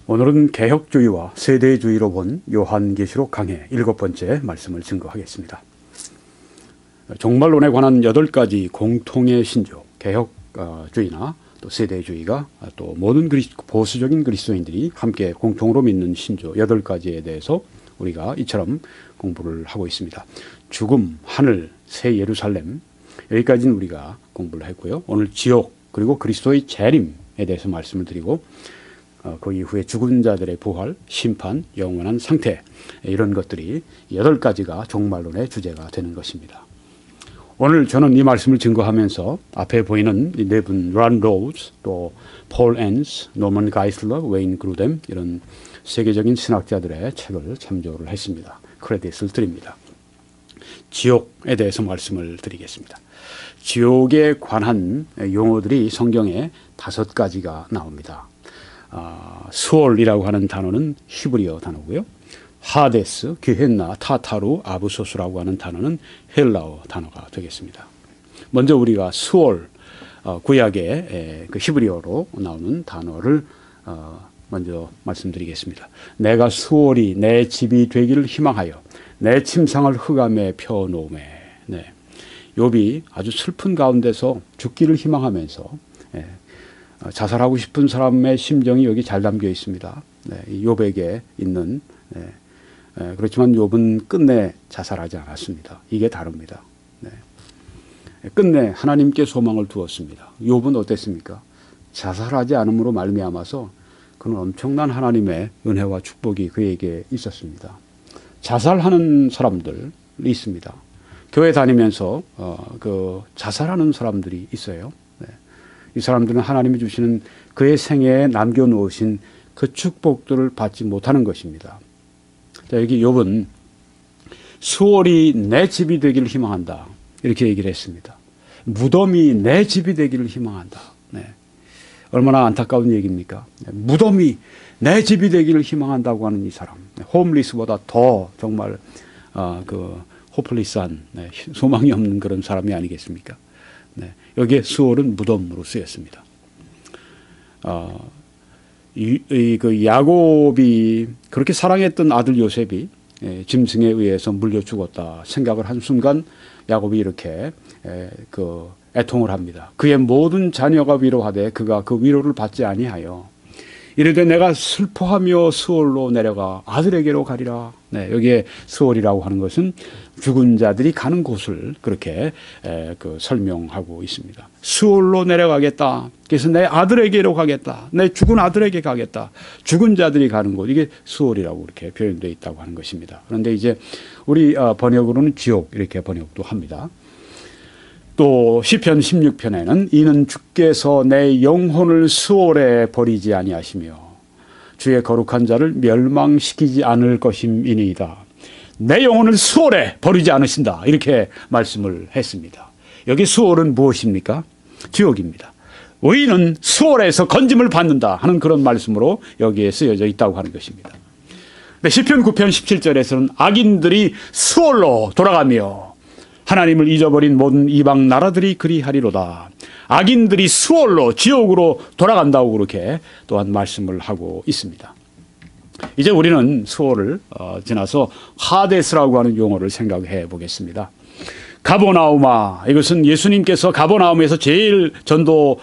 오늘은 개혁주의와 세대주의로 본 요한계시록 강해 7번째 말씀을 증거하겠습니다. 종말론에 관한 8가지 공통의 신조, 개혁주의나 또 세대주의가 또 모든 보수적인 그리스도인들이 함께 공통으로 믿는 신조 8가지에 대해서 우리가 이처럼 공부를 하고 있습니다. 죽음, 하늘, 새 예루살렘, 여기까지는 우리가 공부를 했고요. 오늘 지옥 그리고 그리스도의 재림에 대해서 말씀을 드리고 그 이후에 죽은 자들의 부활, 심판, 영원한 상태, 이런 것들이 8가지가 종말론의 주제가 되는 것입니다. 오늘 저는 이 말씀을 증거하면서 앞에 보이는 이 네 분, 란 로즈, 또 폴 엔스, 노먼 가이슬러, 웨인 그루뎀, 이런 세계적인 신학자들의 책을 참조를 했습니다. 크레딧을 드립니다. 지옥에 대해서 말씀을 드리겠습니다. 지옥에 관한 용어들이 성경에 5가지가 나옵니다. 수올이라고 하는 단어는 히브리어 단어고요. 하데스, 게헨나, 타타루, 아브소스라고 하는 단어는 헬라어 단어가 되겠습니다. 먼저 우리가 수올, 구약의 그 히브리어로 나오는 단어를 먼저 말씀드리겠습니다. 내가 수올이 내 집이 되기를 희망하여 내 침상을 흑암에 펴놓음에. 네. 욥이 아주 슬픈 가운데서 죽기를 희망하면서 자살하고 싶은 사람의 심정이 여기 잘 담겨 있습니다. 네, 욥에게 있는, 그렇지만 욥은 끝내 자살하지 않았습니다. 이게 다릅니다. 네. 끝내 하나님께 소망을 두었습니다. 욥은 어땠습니까? 자살하지 않음으로 말미암아서 그는 엄청난 하나님의 은혜와 축복이 그에게 있었습니다. 자살하는 사람들이 있습니다. 교회 다니면서 자살하는 사람들이 있어요. 이 사람들은 하나님이 주시는 그의 생애에 남겨놓으신 그 축복들을 받지 못하는 것입니다. 자, 여기 욥은 수월이 내 집이 되기를 희망한다, 이렇게 얘기를 했습니다. 무덤이 내 집이 되기를 희망한다. 네. 얼마나 안타까운 얘기입니까? 무덤이 내 집이 되기를 희망한다고 하는 이 사람, 홈리스보다 더 정말 호플리스한, 소망이 없는 그런 사람이 아니겠습니까? 네. 여기에 수월은 무덤으로 쓰였습니다. 그 야곱이 그렇게 사랑했던 아들 요셉이 짐승에 의해서 물려 죽었다 생각을 한 순간 야곱이 이렇게 애통을 합니다. 그의 모든 자녀가 위로하되 그가 그 위로를 받지 아니하여 이르되 내가 슬퍼하며 수월로 내려가 아들에게로 가리라. 네, 여기에 수월이라고 하는 것은 죽은 자들이 가는 곳을 그렇게 설명하고 있습니다. 수월로 내려가겠다. 그래서 내 아들에게로 가겠다. 내 죽은 아들에게 가겠다. 죽은 자들이 가는 곳, 이게 수월이라고 이렇게 표현되어 있다고 하는 것입니다. 그런데 이제 우리 번역으로는 지옥, 이렇게 번역도 합니다. 또 시편 16편에는 이는 주께서 내 영혼을 수월에 버리지 아니하시며 주의 거룩한 자를 멸망시키지 않을 것임이니이다. 내 영혼을 수월에 버리지 않으신다, 이렇게 말씀을 했습니다. 여기 수월은 무엇입니까? 지옥입니다. 의인은 수월에서 건짐을 받는다 하는 그런 말씀으로 여기에 쓰여져 있다고 하는 것입니다. 시편 9편 17절에서는 악인들이 수월로 돌아가며 하나님을 잊어버린 모든 이방 나라들이 그리하리로다. 악인들이 수월로 지옥으로 돌아간다고 그렇게 또한 말씀을 하고 있습니다. 이제 우리는 수월을 지나서 하데스라고 하는 용어를 생각해 보겠습니다. 가버나우마, 이것은 예수님께서 가버나움에서 제일 전도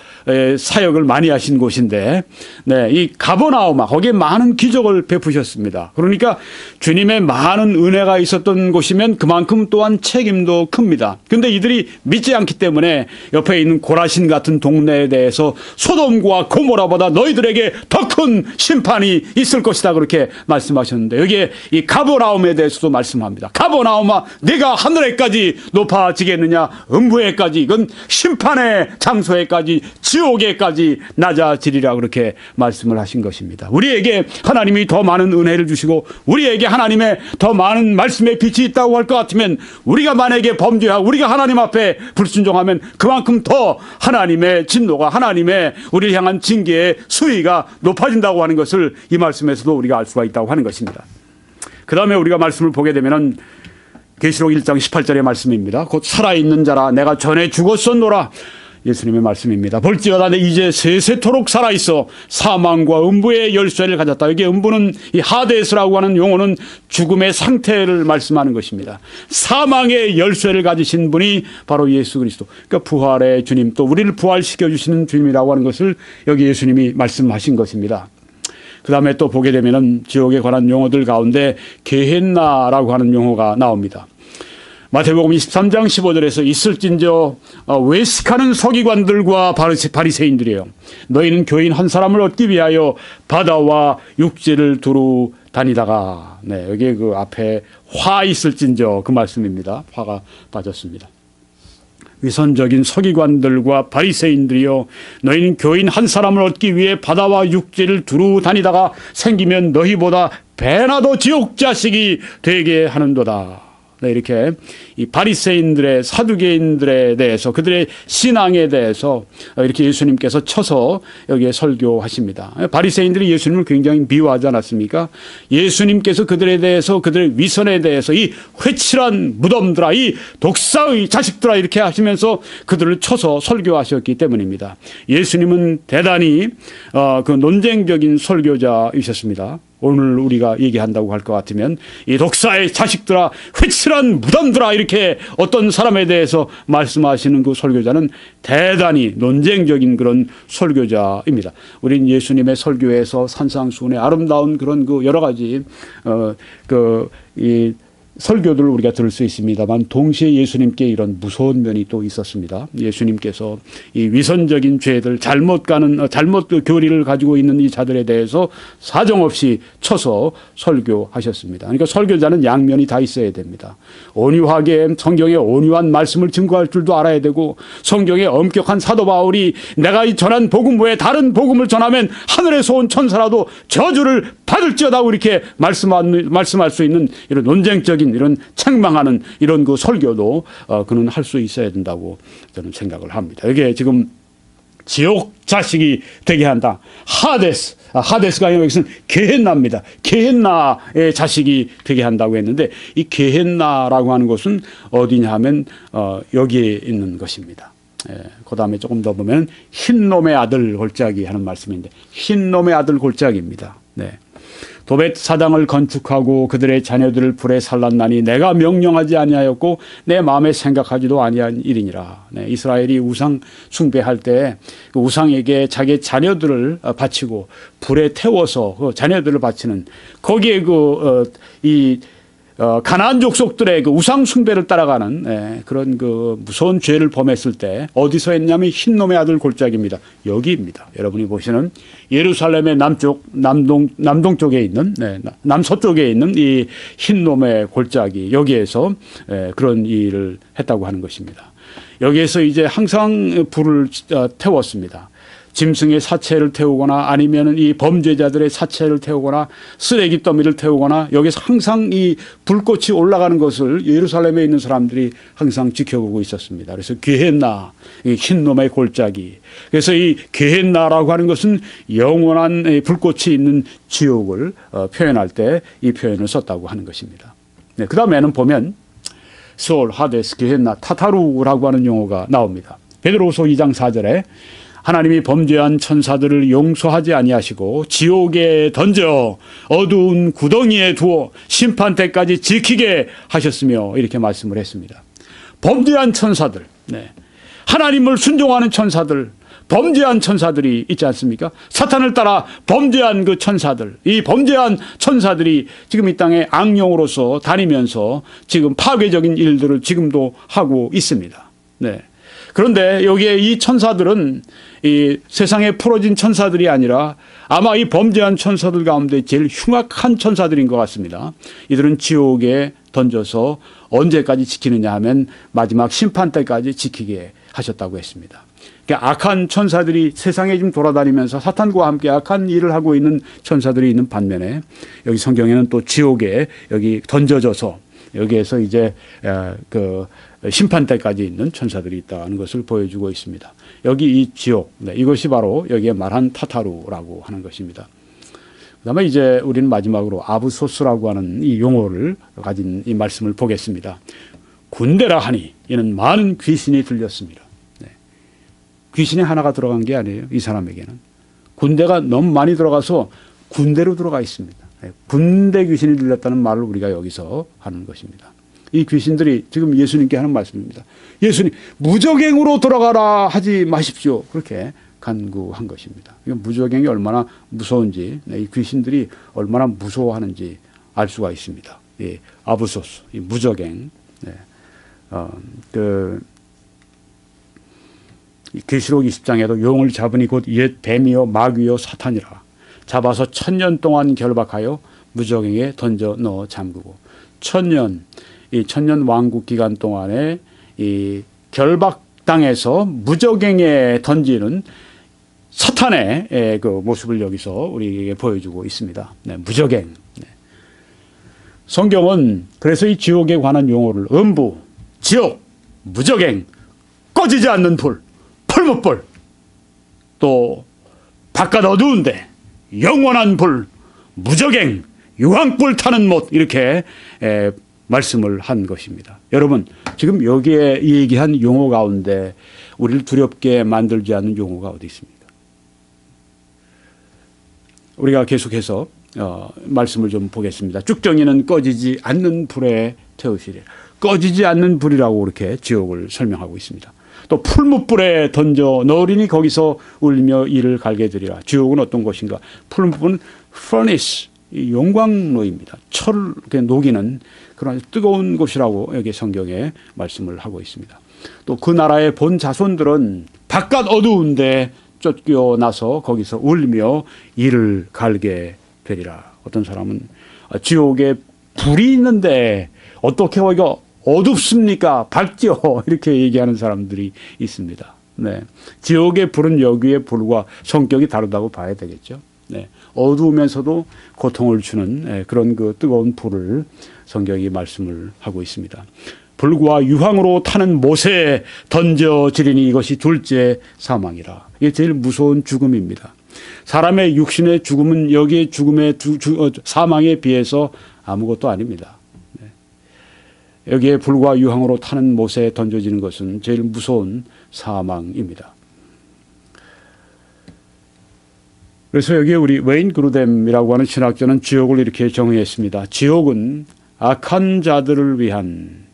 사역을 많이 하신 곳인데, 네, 이 가버나우마, 거기에 많은 기적을 베푸셨습니다. 그러니까 주님의 많은 은혜가 있었던 곳이면 그만큼 또한 책임도 큽니다. 그런데 이들이 믿지 않기 때문에 옆에 있는 고라신 같은 동네에 대해서 소돔과 고모라보다 너희들에게 더 큰 심판이 있을 것이다, 그렇게 말씀하셨는데, 여기에 이 가버나움에 대해서도 말씀합니다. 가버나우마, 네가 하늘에까지 높아지겠느냐, 음부에까지, 이건 심판의 장소에까지, 지옥에까지 낮아지리라, 그렇게 말씀을 하신 것입니다. 우리에게 하나님이 더 많은 은혜를 주시고 우리에게 하나님의 더 많은 말씀의 빛이 있다고 할 것 같으면, 우리가 만약에 범죄하고 우리가 하나님 앞에 불순종하면 그만큼 더 하나님의 진노가, 하나님의 우리를 향한 징계의 수위가 높아진다고 하는 것을 이 말씀에서도 우리가 알 수가 있다고 하는 것입니다. 그 다음에 우리가 말씀을 보게 되면은 계시록 1장 18절의 말씀입니다. 곧 살아있는 자라 내가 전에 죽었었노라. 예수님의 말씀입니다. 볼지어다 내 이제 세세토록 살아있어 사망과 음부의 열쇠를 가졌다. 여기 음부는 이 하데스라고 하는 용어는 죽음의 상태를 말씀하는 것입니다. 사망의 열쇠를 가지신 분이 바로 예수 그리스도, 그러니까 부활의 주님, 또 우리를 부활시켜 주시는 주님이라고 하는 것을 여기 예수님이 말씀하신 것입니다. 그 다음에 또 보게 되면은 지옥에 관한 용어들 가운데 게헨나라고 하는 용어가 나옵니다. 마태복음 23장 15절에서 있을진저 외식하는 서기관들과 바리새인들이에요. 너희는 교인 한 사람을 얻기 위하여 바다와 육지를 두루 다니다가, 네, 여기 그 앞에 화 있을진저 그 말씀입니다. 화가 빠졌습니다. 위선적인 서기관들과 바리새인들이여 너희는 교인 한 사람을 얻기 위해 바다와 육지를 두루 다니다가 생기면 너희보다 배나 더 지옥 자식이 되게 하는도다. 네, 이렇게 이 바리새인들의, 사두개인들에 대해서, 그들의 신앙에 대해서 이렇게 예수님께서 쳐서 여기에 설교하십니다. 바리새인들이 예수님을 굉장히 미워하지 않았습니까? 예수님께서 그들에 대해서, 그들의 위선에 대해서 이 회칠한 무덤들아, 이 독사의 자식들아 이렇게 하시면서 그들을 쳐서 설교하셨기 때문입니다. 예수님은 대단히 그 논쟁적인 설교자이셨습니다. 오늘 우리가 얘기한다고 할 것 같으면 이 독사의 자식들아, 회칠한 무덤들아 이렇게 어떤 사람에 대해서 말씀하시는 그 설교자는 대단히 논쟁적인 그런 설교자입니다. 우린 예수님의 설교에서 산상수훈의 아름다운 그런 그 여러 가지 이 설교들을 우리가 들을 수 있습니다만 동시에 예수님께 이런 무서운 면이 또 있었습니다. 예수님께서 이 위선적인 죄들, 잘못 교리를 가지고 있는 이 자들에 대해서 사정없이 쳐서 설교하셨습니다. 그러니까 설교자는 양면이 다 있어야 됩니다. 온유하게 성경의 온유한 말씀을 증거할 줄도 알아야 되고, 성경의 엄격한 사도 바울이 내가 이 전한 복음 외에 다른 복음을 전하면 하늘에서 온 천사라도 저주를 받을지어다 이렇게 말씀할 수 있는 이런 논쟁적인, 이런 책망하는 이런 그 설교도 그는 할 수 있어야 된다고 저는 생각을 합니다. 이게 지금 지옥 자식이 되게 한다. 하데스가 아니라 여기서는 게헨나입니다. 게헨나의 자식이 되게 한다고 했는데, 이 게헨나라고 하는 것은 어디냐 하면 여기에 있는 것입니다. 그 다음에 조금 더 보면 흰놈의 아들 골짜기 하는 말씀인데, 흰놈의 아들 골짜기입니다. 네. 도벳 사당을 건축하고 그들의 자녀들을 불에 살랐나니 내가 명령하지 아니하였고 내 마음에 생각하지도 아니한 일이니라. 네, 이스라엘이 우상 숭배할 때 그 우상에게 자기 자녀들을 바치고 불에 태워서 그 자녀들을 바치는, 거기에 가나안 족속들의 그 우상 숭배를 따라가는 그런 그 무서운 죄를 범했을 때 어디서 했냐면 흰놈의 아들 골짜기입니다. 여기입니다. 여러분이 보시는 예루살렘의 남동쪽에 있는, 남서쪽에 있는 이 흰놈의 골짜기, 여기에서 그런 일을 했다고 하는 것입니다. 여기에서 이제 항상 불을 태웠습니다. 짐승의 사체를 태우거나 아니면 이 범죄자들의 사체를 태우거나 쓰레기 더미를 태우거나, 여기서 항상 이 불꽃이 올라가는 것을 예루살렘에 있는 사람들이 항상 지켜보고 있었습니다. 그래서 게헨나, 이 흰놈의 골짜기. 그래서 이 게헨나라고 하는 것은 영원한 불꽃이 있는 지옥을 표현할 때 이 표현을 썼다고 하는 것입니다. 네, 그 다음에는 보면 스올, 하데스, 게헨나, 타타루라고 하는 용어가 나옵니다. 베드로후서 2장 4절에 하나님이 범죄한 천사들을 용서하지 아니하시고 지옥에 던져 어두운 구덩이에 두어 심판 때까지 지키게 하셨으며, 이렇게 말씀을 했습니다. 범죄한 천사들, 하나님을 순종하는 천사들, 범죄한 천사들이 있지 않습니까? 사탄을 따라 범죄한 그 천사들, 이 범죄한 천사들이 지금 이 땅에 악령으로서 다니면서 지금 파괴적인 일들을 지금도 하고 있습니다. 네. 그런데 여기에 이 천사들은 이 세상에 풀어진 천사들이 아니라 아마 이 범죄한 천사들 가운데 제일 흉악한 천사들인 것 같습니다. 이들은 지옥에 던져서 언제까지 지키느냐 하면 마지막 심판 때까지 지키게 하셨다고 했습니다. 그러니까 악한 천사들이 세상에 좀 돌아다니면서 사탄과 함께 악한 일을 하고 있는 천사들이 있는 반면에, 여기 성경에는 또 지옥에 여기 던져져서 여기에서 이제 그 심판 때까지 있는 천사들이 있다는 것을 보여주고 있습니다. 여기 이 지옥, 이것이 바로 여기에 말한 타타루라고 하는 것입니다. 그다음에 이제 우리는 마지막으로 아브소스라고 하는 이 용어를 가진 이 말씀을 보겠습니다. 군대라 하니 이는 많은 귀신이 들렸습니다. 귀신이 하나가 들어간 게 아니에요. 이 사람에게는. 군대가 너무 많이 들어가서 군대로 들어가 있습니다. 군대 귀신이 들렸다는 말을 우리가 여기서 하는 것입니다. 이 귀신들이 지금 예수님께 하는 말씀입니다. 예수님, 무적행으로 들어가라 하지 마십시오. 그렇게 간구한 것입니다. 무적행이 얼마나 무서운지, 이 귀신들이 얼마나 무서워하는지 알 수가 있습니다. 아부소스, 이 무적행. 계시록 20장에도 용을 잡으니 곧 옛 뱀이요 마귀요 사탄이라 잡아서 1000년 동안 결박하여 무적행에 던져 넣어 잠그고 1000년 이 1000년 왕국 기간 동안에 이 결박당해서 무적행에 던지는 사탄의 그 모습을 여기서 우리에게 보여주고 있습니다. 네, 무적행. 네. 성경은 그래서 이 지옥에 관한 용어를 음부, 지옥, 무적행, 꺼지지 않는 불, 풀무불, 또 바깥 어두운데 영원한 불, 무적행, 유황불 타는 못 이렇게 말씀을 한 것입니다. 여러분 지금 여기에 얘기한 용어 가운데 우리를 두렵게 만들지 않는 용어가 어디 있습니까? 우리가 계속해서 말씀을 좀 보겠습니다. 쭉정이는 꺼지지 않는 불에 태우시리라. 꺼지지 않는 불이라고 그렇게 지옥을 설명하고 있습니다. 또 풀무불에 던져 넣으리니 거기서 울며 이를 갈게 되리라. 지옥은 어떤 곳인가? 풀무불은 furnace, 용광로입니다. 철을 녹이는 그런 뜨거운 곳이라고 여기 성경에 말씀을 하고 있습니다. 또 그 나라의 본 자손들은 바깥 어두운데 쫓겨나서 거기서 울며 이를 갈게 되리라. 어떤 사람은 지옥에 불이 있는데 어떻게 거기가 어둡습니까? 밝죠? 이렇게 얘기하는 사람들이 있습니다. 네. 지옥의 불은 여기의 불과 성격이 다르다고 봐야 되겠죠. 네. 어두우면서도 고통을 주는 그런 그 뜨거운 불을 성경이 말씀을 하고 있습니다. 불과 유황으로 타는 못에 던져지리니 이것이 둘째 사망이라. 이게 제일 무서운 죽음입니다. 사람의 육신의 죽음은 여기의 죽음의 사망에 비해서 아무것도 아닙니다. 여기에 불과 유황으로 타는 못에 던져지는 것은 제일 무서운 사망입니다. 그래서 여기에 우리 웨인 그루뎀이라고 하는 신학자는 지옥을 이렇게 정의했습니다. 지옥은 악한 자들을 위한,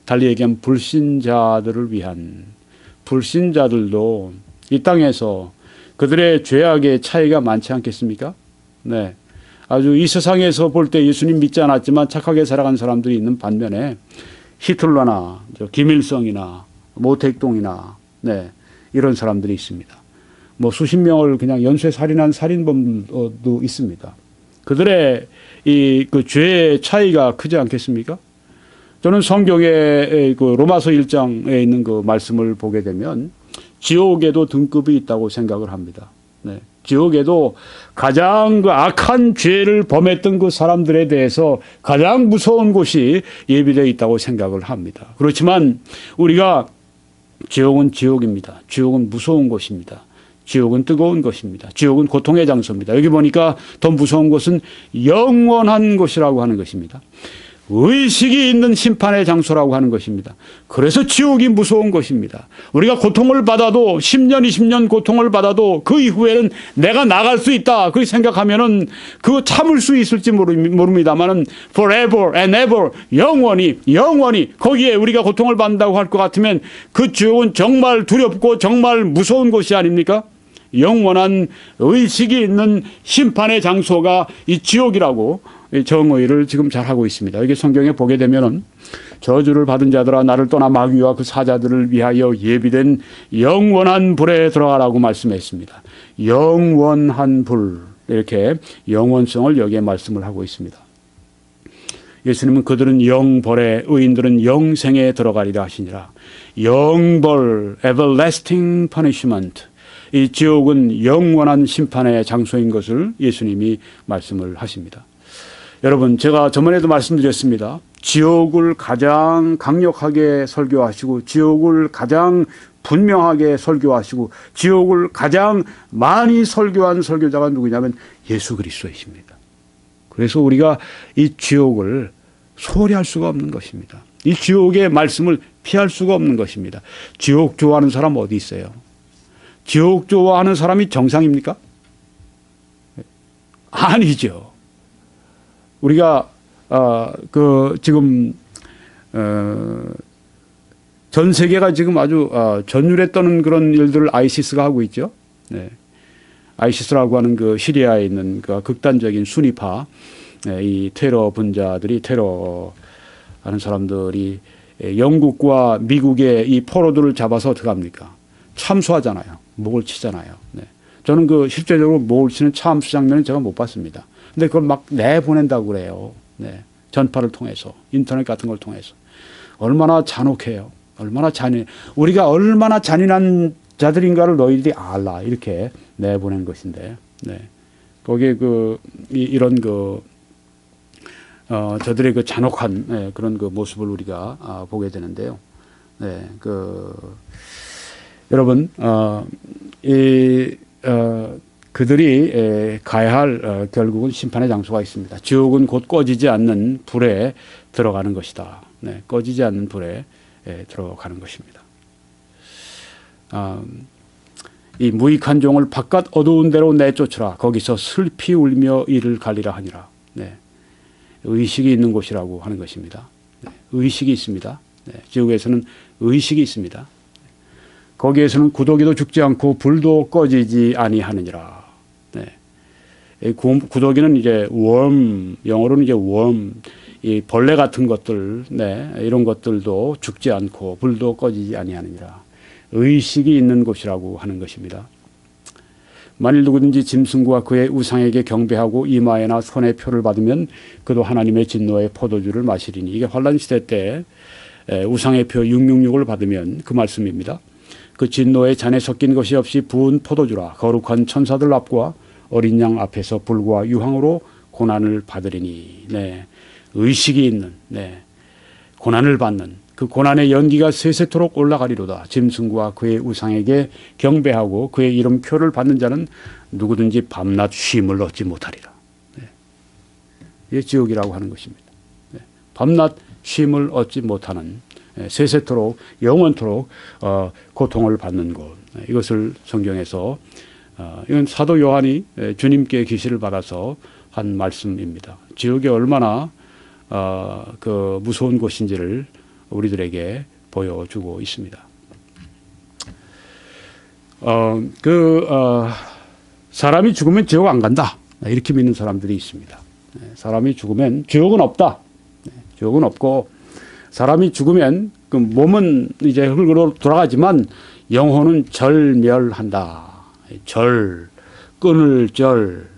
달리 얘기하면 불신자들을 위한, 불신자들도 이 땅에서 그들의 죄악의 차이가 많지 않겠습니까? 네. 아주 이 세상에서 볼 때 예수님 믿지 않았지만 착하게 살아간 사람들이 있는 반면에 히틀러나 김일성이나 모택동이나 네, 이런 사람들이 있습니다. 뭐 수십 명을 그냥 연쇄 살인한 살인범도 있습니다. 그들의 그 죄의 차이가 크지 않겠습니까? 저는 성경의 그 로마서 1장에 있는 그 말씀을 보게 되면 지옥에도 등급이 있다고 생각을 합니다. 네. 지옥에도 가장 그 악한 죄를 범했던 그 사람들에 대해서 가장 무서운 곳이 예비되어 있다고 생각을 합니다. 그렇지만 우리가 지옥은 지옥입니다. 지옥은 무서운 곳입니다. 지옥은 뜨거운 것입니다. 지옥은 고통의 장소입니다. 여기 보니까 더 무서운 것은 영원한 곳이라고 하는 것입니다. 의식이 있는 심판의 장소라고 하는 것입니다. 그래서 지옥이 무서운 것입니다. 우리가 고통을 받아도 10년, 20년 고통을 받아도 그 이후에는 내가 나갈 수 있다. 그렇게 생각하면은 그거 참을 수 있을지 모릅니다만은 forever and ever 영원히 거기에 우리가 고통을 받는다고 할 것 같으면 그 지옥은 정말 두렵고 정말 무서운 곳이 아닙니까? 영원한 의식이 있는 심판의 장소가 이 지옥이라고 정의를 지금 잘 하고 있습니다. 여기 성경에 보게 되면은 저주를 받은 자들아 나를 떠나 마귀와 그 사자들을 위하여 예비된 영원한 불에 들어가라고 말씀했습니다. 영원한 불, 이렇게 영원성을 여기에 말씀을 하고 있습니다. 예수님은 그들은 영벌에 의인들은 영생에 들어가리라 하시니라. 영벌, everlasting punishment. 이 지옥은 영원한 심판의 장소인 것을 예수님이 말씀을 하십니다. 여러분 제가 저번에도 말씀드렸습니다. 지옥을 가장 강력하게 설교하시고 지옥을 가장 분명하게 설교하시고 지옥을 가장 많이 설교한 설교자가 누구냐면 예수 그리스도이십니다. 그래서 우리가 이 지옥을 소홀히 할 수가 없는 것입니다. 이 지옥의 말씀을 피할 수가 없는 것입니다. 지옥 좋아하는 사람 어디 있어요? 지옥 좋아하는 사람이 정상입니까? 아니죠. 우리가 지금 전 세계가 지금 아주 전율에 떠는 그런 일들을 아이시스가 하고 있죠. 네. 아이시스라고 하는 그 시리아에 있는 그 극단적인 순위파 이 테러 분자들이 테러하는 사람들이 영국과 미국의 이 포로들을 잡아서 어떻게 합니까? 참수하잖아요. 목을 치잖아요. 네. 저는 그 실제적으로 목을 치는 참수 장면은 제가 못 봤습니다. 근데 그걸 막 내보낸다고 그래요. 네. 전파를 통해서, 인터넷 같은 걸 통해서. 얼마나 잔혹해요. 얼마나 잔인, 우리가 얼마나 잔인한 자들인가를 너희들이 알라. 이렇게 내보낸 것인데, 네. 거기에 이런 저들의 그 잔혹한 그런 그 모습을 우리가 보게 되는데요. 네. 여러분, 그들이 가야 할 결국은 심판의 장소가 있습니다. 지옥은 곧 꺼지지 않는 불에 들어가는 것이다. 네, 꺼지지 않는 불에 들어가는 것입니다. 이 무익한 종을 바깥 어두운 데로 내쫓으라. 거기서 슬피 울며 이를 갈리라 하니라. 네, 의식이 있는 곳이라고 하는 것입니다. 네, 의식이 있습니다. 네, 지옥에서는 의식이 있습니다. 거기에서는 구더기도 죽지 않고 불도 꺼지지 아니하느니라. 네. 구더기는 이제 영어로는 이제 이 벌레 같은 것들, 네, 이런 것들도 죽지 않고 불도 꺼지지 아니하느니라. 의식이 있는 곳이라고 하는 것입니다. 만일 누구든지 짐승과 그의 우상에게 경배하고 이마에나 손에 표를 받으면 그도 하나님의 진노의 포도주를 마시리니. 이게 환란 시대 때 우상의 표 666을 받으면 그 말씀입니다. 그 진노의 잔에 섞인 것이 없이 부은 포도주라. 거룩한 천사들 앞과 어린 양 앞에서 불과 유황으로 고난을 받으리니. 네. 의식이 있는, 네. 고난을 받는 그 고난의 연기가 세세토록 올라가리로다. 짐승과 그의 우상에게 경배하고 그의 이름표를 받는 자는 누구든지 밤낮 쉼을 얻지 못하리라. 네. 이게 지옥이라고 하는 것입니다. 네. 밤낮 쉼을 얻지 못하는, 세세토록 영원토록 고통을 받는 곳. 이것을 성경에서 이건 사도 요한이 주님께 계시를 받아서 한 말씀입니다. 지옥이 얼마나 무서운 곳인지를 우리들에게 보여주고 있습니다. 사람이 죽으면 지옥 안 간다. 이렇게 믿는 사람들이 있습니다. 사람이 죽으면 지옥은 없다. 지옥은 없고 사람이 죽으면 그 몸은 이제 흙으로 돌아가지만 영혼은 절멸한다. 끊을 절,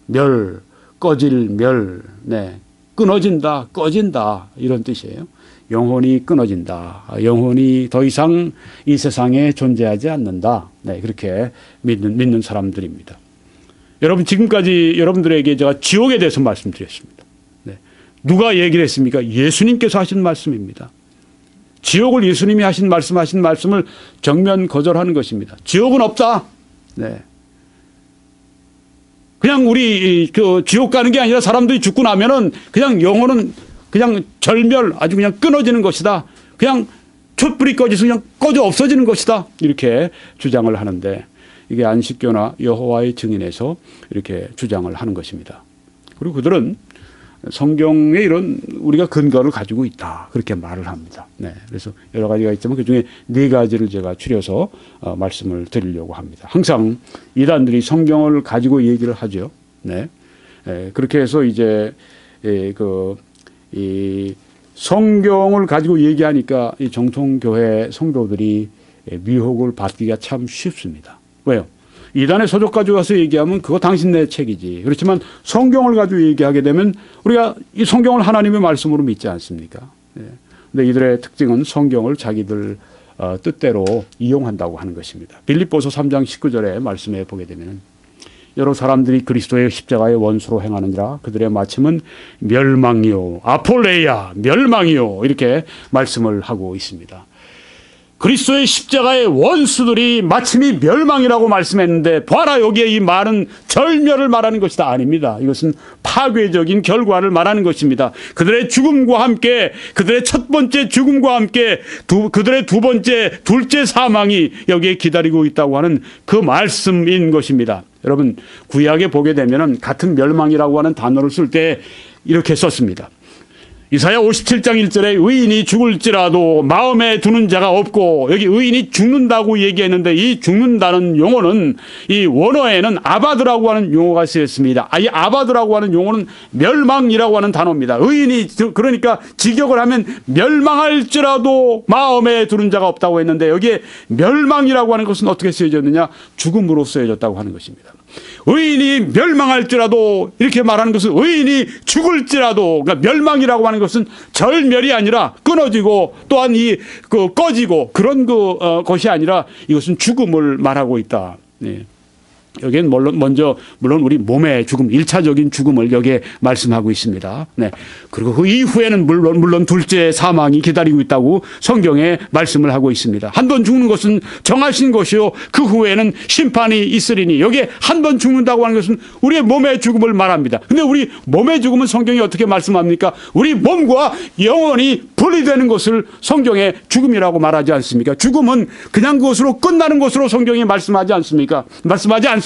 멸, 꺼질 멸, 네. 끊어진다, 꺼진다 이런 뜻이에요. 영혼이 끊어진다. 영혼이 더 이상 이 세상에 존재하지 않는다. 네, 그렇게 믿는 사람들입니다. 여러분, 지금까지 여러분들에게 제가 지옥에 대해서 말씀드렸습니다. 네. 누가 얘기를 했습니까? 예수님께서 하신 말씀입니다. 지옥을 예수님이 하신 말씀을 정면 거절하는 것입니다. 지옥은 없다. 네. 그냥 우리 지옥 가는 게 아니라 사람들이 죽고 나면은 그냥 영혼은 그냥 절멸, 아주 그냥 끊어지는 것이다. 그냥 촛불이 꺼져서 그냥 꺼져 없어지는 것이다. 이렇게 주장을 하는데 이게 안식교나 여호와의 증인에서 이렇게 주장을 하는 것입니다. 그리고 그들은 성경에 이런 우리가 근거를 가지고 있다. 그렇게 말을 합니다. 네. 그래서 여러 가지가 있지만 그 중에 4가지를 제가 추려서 말씀을 드리려고 합니다. 항상 이단들이 성경을 가지고 얘기를 하죠. 네. 그렇게 해서 이제 이 성경을 가지고 얘기하니까 이 정통교회 성도들이 미혹을 받기가 참 쉽습니다. 왜요? 이단의 서적 가지고 가서 얘기하면 그거 당신네 책이지. 그렇지만 성경을 가지고 얘기하게 되면 우리가 이 성경을 하나님의 말씀으로 믿지 않습니까? 그런데 이들의 특징은 성경을 자기들 뜻대로 이용한다고 하는 것입니다. 빌립보서 3장 19절의 말씀에 보게 되면 여러 사람들이 그리스도의 십자가의 원수로 행하느니라. 그들의 마침은 멸망이요 아폴레야 멸망이요 이렇게 말씀을 하고 있습니다. 그리스도의 십자가의 원수들이 마침이 멸망이라고 말씀했는데 봐라 여기에 이 말은 절멸을 말하는 것이다. 아닙니다. 이것은 파괴적인 결과를 말하는 것입니다. 그들의 죽음과 함께 그들의 첫 번째 죽음과 함께 그들의 두 번째 둘째 사망이 여기에 기다리고 있다고 하는 그 말씀인 것입니다. 여러분 구약에 보게 되면 같은 멸망이라고 하는 단어를 쓸 때 이렇게 썼습니다. 이사야 57장 1절에 의인이 죽을지라도 마음에 두는 자가 없고, 여기 의인이 죽는다고 얘기했는데 이 죽는다는 용어는 이 원어에는 아바드라고 하는 용어가 쓰였습니다. 이 아바드라고 하는 용어는 멸망이라고 하는 단어입니다. 의인이 그러니까 직역을 하면 멸망할지라도 마음에 두는 자가 없다고 했는데 여기에 멸망이라고 하는 것은 어떻게 쓰여졌느냐? 죽음으로 쓰여졌다고 하는 것입니다. 의인이 멸망할지라도 이렇게 말하는 것은 의인이 죽을지라도, 그러니까 멸망이라고 하는 것은 절멸이 아니라 끊어지고 또한 꺼지고 그런 것이 아니라 이것은 죽음을 말하고 있다. 네. 여기엔 물론 우리 몸의 죽음, 1차적인 죽음을 여기에 말씀하고 있습니다. 네. 그리고 그 이후에는 물론 둘째 사망이 기다리고 있다고 성경에 말씀을 하고 있습니다. 한 번 죽는 것은 정하신 것이요 그 후에는 심판이 있으리니, 여기에 한 번 죽는다고 하는 것은 우리의 몸의 죽음을 말합니다. 근데 우리 몸의 죽음은 성경이 어떻게 말씀합니까? 우리 몸과 영혼이 분리되는 것을 성경에 죽음이라고 말하지 않습니까? 죽음은 그냥 그것으로 끝나는 것으로 성경이 말씀하지 않습니까? 말씀하지 않습니다.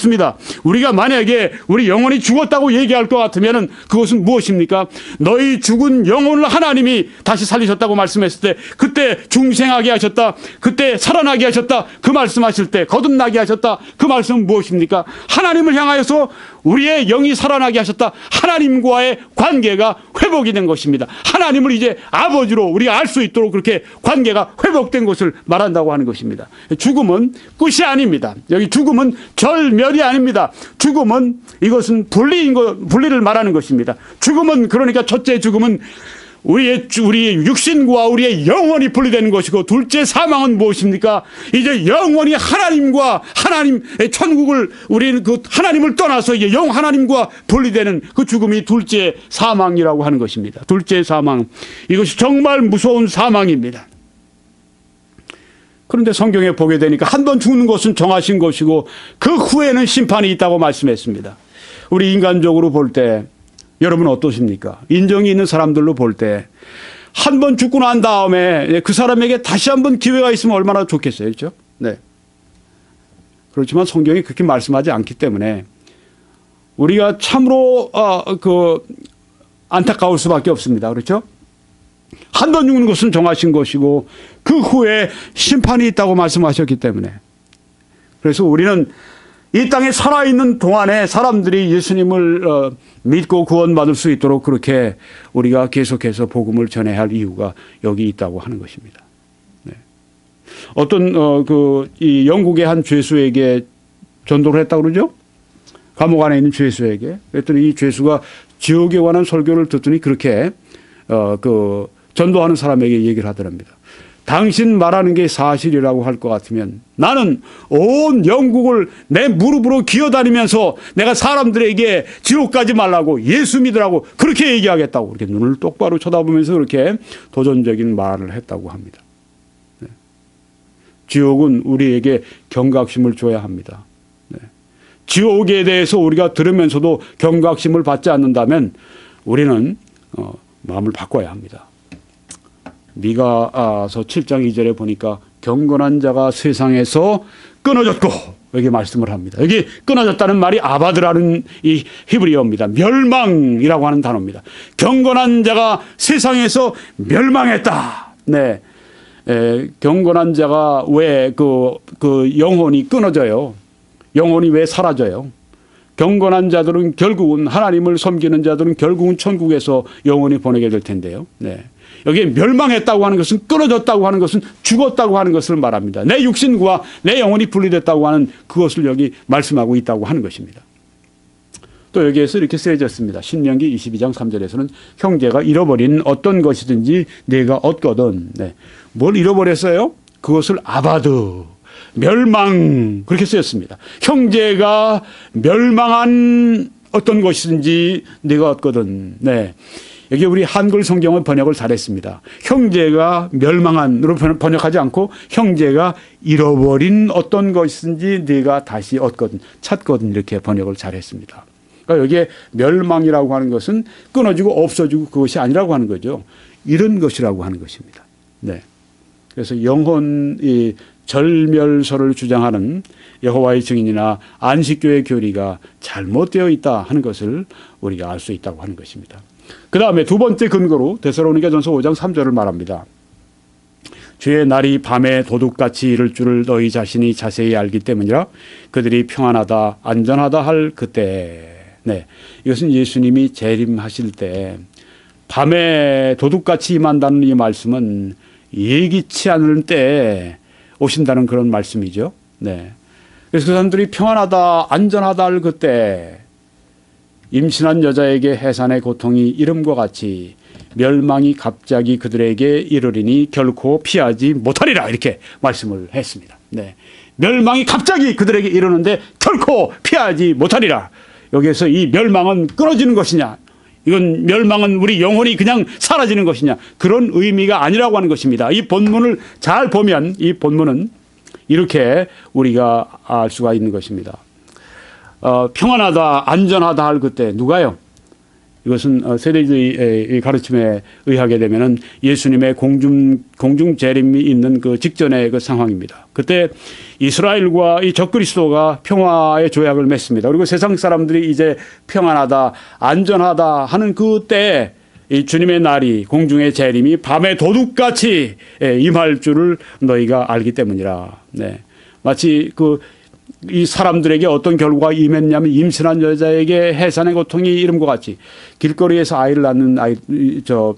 우리가 만약에 우리 영혼이 죽었다고 얘기할 것 같으면 그것은 무엇입니까? 너희 죽은 영혼을 하나님이 다시 살리셨다고 말씀했을 때, 그때 중생하게 하셨다, 그때 살아나게 하셨다, 그 말씀하실 때 거듭나게 하셨다, 그 말씀은 무엇입니까? 하나님을 향하여서 우리의 영이 살아나게 하셨다. 하나님과의 관계가 회복이 된 것입니다. 하나님을 이제 아버지로 우리가 알 수 있도록 그렇게 관계가 회복된 것을 말한다고 하는 것입니다. 죽음은 끝이 아닙니다. 여기 죽음은 절멸이 아닙니다. 죽음은 이것은 분리를 말하는 것입니다. 죽음은 그러니까 첫째 죽음은 우리의 육신과 우리의 영혼이 분리되는 것이고, 둘째 사망은 무엇입니까? 이제 영혼이 하나님과 하나님의 천국을 우리는 그 하나님을 떠나서 이제 하나님과 분리되는 그 죽음이 둘째 사망이라고 하는 것입니다. 둘째 사망, 이것이 정말 무서운 사망입니다. 그런데 성경에 보게 되니까 한 번 죽는 것은 정하신 것이고 그 후에는 심판이 있다고 말씀했습니다. 우리 인간적으로 볼 때 여러분 어떠십니까? 인정이 있는 사람들로 볼 때 한 번 죽고 난 다음에 그 사람에게 다시 한번 기회가 있으면 얼마나 좋겠어요. 그렇죠? 네. 그렇지만 성경이 그렇게 말씀하지 않기 때문에 우리가 참으로 안타까울 수밖에 없습니다. 그렇죠? 한 번 죽는 것은 정하신 것이고 그 후에 심판이 있다고 말씀하셨기 때문에, 그래서 우리는 이 땅에 살아있는 동안에 사람들이 예수님을 믿고 구원받을 수 있도록 그렇게 우리가 계속해서 복음을 전해야 할 이유가 여기 있다고 하는 것입니다. 네. 어떤 이 영국의 한 죄수에게 전도를 했다고 그러죠? 감옥 안에 있는 죄수에게. 그랬더니 이 죄수가 지옥에 관한 설교를 듣더니 그렇게 전도하는 사람에게 얘기를 하더랍니다. 당신 말하는 게 사실이라고 할 것 같으면 나는 온 영국을 내 무릎으로 기어다니면서 내가 사람들에게 지옥 가지 말라고, 예수 믿으라고 그렇게 얘기하겠다고, 이렇게 눈을 똑바로 쳐다보면서 그렇게 도전적인 말을 했다고 합니다. 네. 지옥은 우리에게 경각심을 줘야 합니다. 네. 지옥에 대해서 우리가 들으면서도 경각심을 받지 않는다면 우리는 마음을 바꿔야 합니다. 미가서 7장 2절에 보니까 경건한 자가 세상에서 끊어졌고, 여기 말씀을 합니다. 여기 끊어졌다는 말이 아바드라는 이 히브리어입니다. 멸망이라고 하는 단어입니다. 경건한 자가 세상에서 멸망했다. 네. 경건한 자가 왜 그 영혼이 끊어져요? 영혼이 왜 사라져요? 경건한 자들은 결국은, 하나님을 섬기는 자들은 결국은 천국에서 영원히 보내게 될 텐데요. 네. 여기에 멸망했다고 하는 것은, 끊어졌다고 하는 것은 죽었다고 하는 것을 말합니다. 내 육신과 내 영혼이 분리됐다고 하는 그것을 여기 말씀하고 있다고 하는 것입니다. 또 여기에서 이렇게 쓰여졌습니다. 신명기 22장 3절에서는 형제가 잃어버린 어떤 것이든지 내가 얻거든. 네. 뭘 잃어버렸어요? 그것을 아바드, 멸망, 그렇게 쓰였습니다. 형제가 멸망한 어떤 것이든지 내가 얻거든. 네. 여기 우리 한글 성경은 번역을 잘했습니다. 형제가 멸망한으로 번역하지 않고 형제가 잃어버린 어떤 것인지 네가 다시 얻거든 찾거든 이렇게 번역을 잘했습니다. 그러니까 여기에 멸망이라고 하는 것은 끊어지고 없어지고 그것이 아니라고 하는 거죠. 잃은 것이라고 하는 것입니다. 네. 그래서 영혼이 절멸설을 주장하는 여호와의 증인이나 안식교의 교리가 잘못되어 있다 하는 것을 우리가 알 수 있다고 하는 것입니다. 그 다음에 두 번째 근거로 데살로니가전서 5장 3절을 말합니다. 주의 날이 밤에 도둑같이 이를 줄을 너희 자신이 자세히 알기 때문이라 그들이 평안하다 안전하다 할 그때. 네, 이것은 예수님이 재림하실 때 밤에 도둑같이 임한다는 이 말씀은 예기치 않을 때에 오신다는 그런 말씀이죠. 네. 그래서 그 사람들이 평안하다 안전하다 할 그때 임신한 여자에게 해산의 고통이 이름과 같이 멸망이 갑자기 그들에게 이르리니 결코 피하지 못하리라 이렇게 말씀을 했습니다. 네. 멸망이 갑자기 그들에게 이르는데 결코 피하지 못하리라. 여기에서 이 멸망은 끊어지는 것이냐, 이건 멸망은 우리 영혼이 그냥 사라지는 것이냐, 그런 의미가 아니라고 하는 것입니다. 이 본문을 잘 보면 이 본문은 이렇게 우리가 알 수가 있는 것입니다. 평안하다 안전하다 할 그때 누가요? 이것은 세대주의 가르침에 의하게 되면은 예수님의 공중 재림이 있는 그 직전의 그 상황입니다. 그때 이스라엘과 이 적그리스도가 평화의 조약을 맺습니다. 그리고 세상 사람들이 이제 평안하다 안전하다 하는 그때 이 주님의 날이 공중의 재림이 밤에 도둑같이 임할 줄을 너희가 알기 때문이라. 네. 마치 이 사람들에게 어떤 결과가 임했냐면 임신한 여자에게 해산의 고통이 이름과 같이 길거리에서 아이를 낳는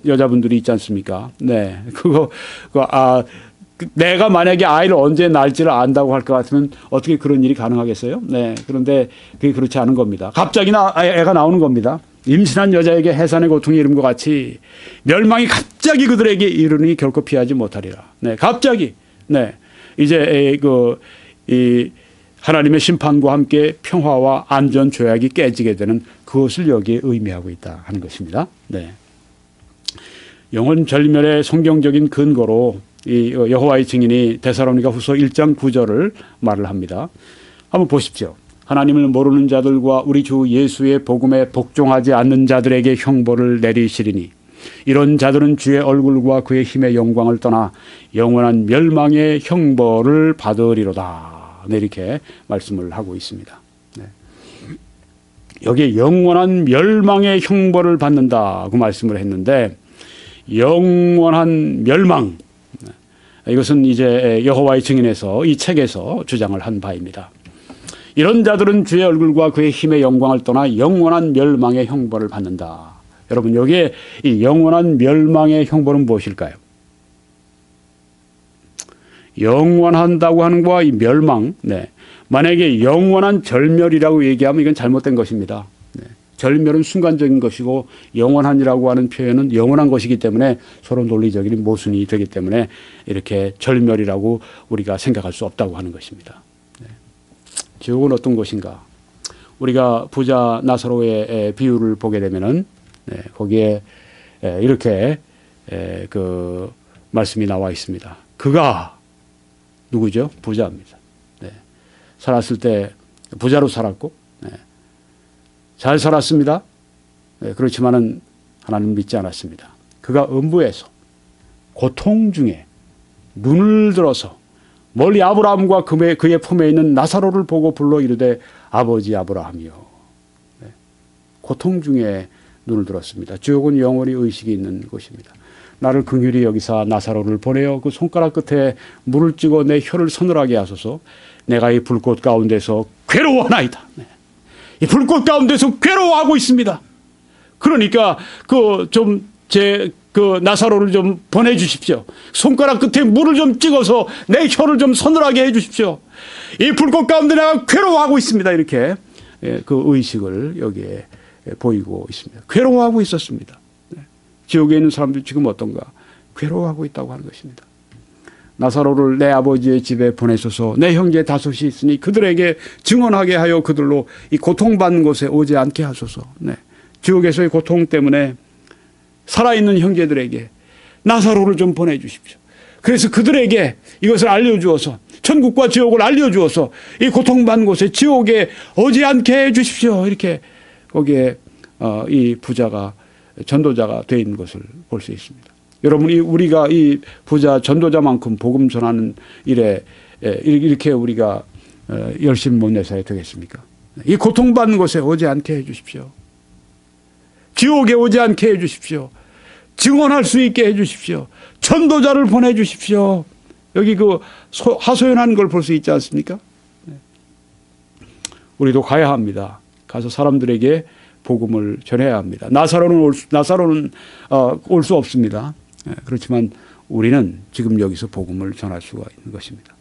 여자분들이 있지 않습니까? 네. 내가 만약에 아이를 언제 낳을지를 안다고 할 것 같으면 어떻게 그런 일이 가능하겠어요? 네. 그런데 그게 그렇지 않은 겁니다. 갑자기 애가 나오는 겁니다. 임신한 여자에게 해산의 고통이 이름과 같이 멸망이 갑자기 그들에게 이르니 결코 피하지 못하리라. 네. 갑자기. 네. 이제 하나님의 심판과 함께 평화와 안전 조약이 깨지게 되는 그것을 여기에 의미하고 있다 하는 것입니다. 네. 영혼 절멸의 성경적인 근거로 이 여호와의 증인이 데살로니가후서 1장 9절을 말을 합니다. 한번 보십시오. 하나님을 모르는 자들과 우리 주 예수의 복음에 복종하지 않는 자들에게 형벌을 내리시리니 이런 자들은 주의 얼굴과 그의 힘의 영광을 떠나 영원한 멸망의 형벌을 받으리로다. 네, 이렇게 말씀을 하고 있습니다. 네. 여기에 영원한 멸망의 형벌을 받는다고 말씀을 했는데 영원한 멸망, 이것은 이제 여호와의 증인에서 이 책에서 주장을 한 바입니다. 이런 자들은 주의 얼굴과 그의 힘의 영광을 떠나 영원한 멸망의 형벌을 받는다. 여러분 여기에 이 영원한 멸망의 형벌은 무엇일까요? 영원한다고 하는 것과 이 멸망, 네. 만약에 영원한 절멸이라고 얘기하면 이건 잘못된 것입니다. 네. 절멸은 순간적인 것이고 영원한이라고 하는 표현은 영원한 것이기 때문에 서로 논리적인 모순이 되기 때문에 이렇게 절멸이라고 우리가 생각할 수 없다고 하는 것입니다. 네. 지옥은 어떤 것인가? 우리가 부자 나사로의 비유를 보게 되면은 네, 거기에 이렇게 그 말씀이 나와 있습니다. 그가 누구죠? 부자입니다. 네. 살았을 때 부자로 살았고, 네. 잘 살았습니다. 네. 그렇지만은 하나님 믿지 않았습니다. 그가 음부에서 고통 중에 눈을 들어서 멀리 아브라함과 그의 품에 있는 나사로를 보고 불러 이르되 아버지 아브라함이요. 네. 고통 중에 눈을 들었습니다. 지옥은 영원히 의식이 있는 곳입니다. 나를 긍휼히 여기사 나사로를 보내어 그 손가락 끝에 물을 찍어 내 혀를 서늘하게 하소서. 내가 이 불꽃 가운데서 괴로워하나이다. 네. 이 불꽃 가운데서 괴로워하고 있습니다. 그러니까 나사로를 좀 보내주십시오. 손가락 끝에 물을 좀 찍어서 내 혀를 좀 서늘하게 해주십시오. 이 불꽃 가운데 내가 괴로워하고 있습니다. 이렇게 그 의식을 여기에 보이고 있습니다. 괴로워하고 있었습니다. 지옥에 있는 사람들이 지금 어떤가? 괴로워하고 있다고 하는 것입니다. 나사로를 내 아버지의 집에 보내소서. 내 형제 다섯이 있으니 그들에게 증언하게 하여 그들로 이 고통받는 곳에 오지 않게 하소서. 네. 지옥에서의 고통 때문에 살아있는 형제들에게 나사로를 좀 보내주십시오. 그래서 그들에게 이것을 알려주어서 천국과 지옥을 알려주어서 이 고통받는 곳에 지옥에 오지 않게 해주십시오. 이렇게 거기에 이 부자가 전도자가 되어 있는 것을 볼 수 있습니다. 여러분, 우리가 이 부자 전도자만큼 복음 전하는 일에 이렇게 우리가 열심히 못 내서야 되겠습니까? 이 고통받는 곳에 오지 않게 해주십시오. 지옥에 오지 않게 해주십시오. 증언할 수 있게 해주십시오. 전도자를 보내주십시오. 여기 그 하소연하는 걸 볼 수 있지 않습니까? 우리도 가야 합니다. 가서 사람들에게 복음을 전해야 합니다. 나사로는 올 수 없습니다. 그렇지만 우리는 지금 여기서 복음을 전할 수가 있는 것입니다.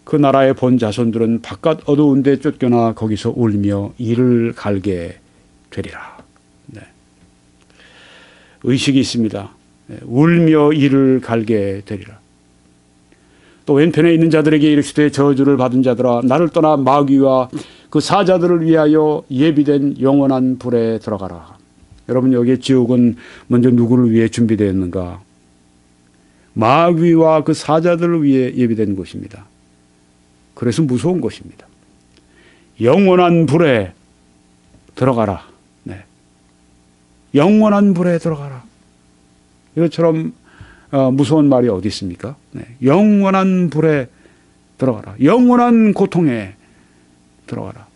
그 나라의 본 자손들은 바깥 어두운 데 쫓겨나 거기서 울며 이를 갈게 되리라. 네. 의식이 있습니다. 울며 이를 갈게 되리라. 또 왼편에 있는 자들에게 이르시되 저주를 받은 자들아 나를 떠나 마귀와 그 사자들을 위하여 예비된 영원한 불에 들어가라. 여러분, 여기에 지옥은 먼저 누구를 위해 준비되었는가? 마귀와 그 사자들을 위해 예비된 곳입니다. 그래서 무서운 것입니다. 영원한 불에 들어가라. 네. 영원한 불에 들어가라. 이것처럼 무서운 말이 어디 있습니까? 네. 영원한 불에 들어가라. 영원한 고통에 들어가라.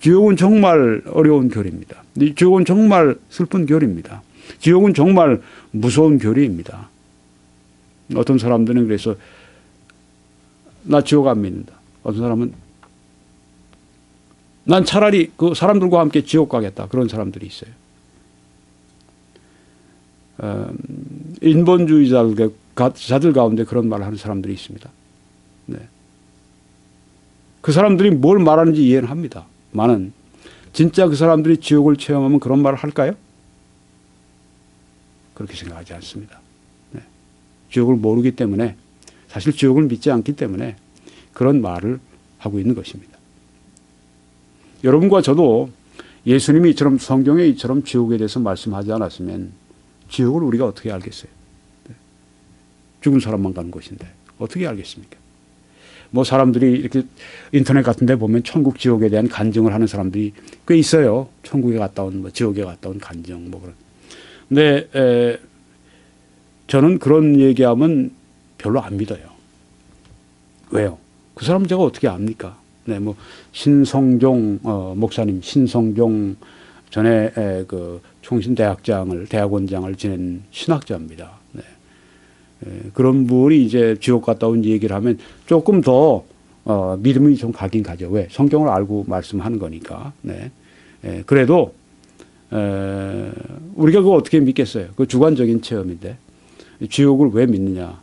지옥은 정말 어려운 교리입니다. 지옥은 정말 슬픈 교리입니다. 지옥은 정말 무서운 교리입니다. 어떤 사람들은 그래서 나 지옥 안 믿는다. 어떤 사람은 난 차라리 그 사람들과 함께 지옥 가겠다. 그런 사람들이 있어요. 인본주의자들 가운데 그런 말을 하는 사람들이 있습니다. 네. 그 사람들이 뭘 말하는지 이해는 합니다. 많은 진짜 그 사람들이 지옥을 체험하면 그런 말을 할까요? 그렇게 생각하지 않습니다. 네. 지옥을 모르기 때문에, 사실 지옥을 믿지 않기 때문에 그런 말을 하고 있는 것입니다. 여러분과 저도 예수님이 이처럼 성경에 이처럼 지옥에 대해서 말씀하지 않았으면 지옥을 우리가 어떻게 알겠어요? 네. 죽은 사람만 가는 곳인데 어떻게 알겠습니까? 뭐 사람들이 이렇게 인터넷 같은 데 보면 천국 지옥에 대한 간증을 하는 사람들이 꽤 있어요. 천국에 갔다 온, 뭐 지옥에 갔다 온 간증, 뭐 그런. 근데 저는 그런 얘기하면 별로 안 믿어요. 왜요? 그 사람 제가 어떻게 압니까? 네, 뭐 신성종 목사님, 신성종 전에 그 총신대학원장을 지낸 신학자입니다. 네. 그런 분이 이제 지옥 갔다 온 얘기를 하면 조금 더 믿음이 좀 가긴 가죠. 왜? 성경을 알고 말씀하는 거니까. 네. 그래도 우리가 그거 어떻게 믿겠어요? 그 주관적인 체험인데 지옥을 왜 믿느냐?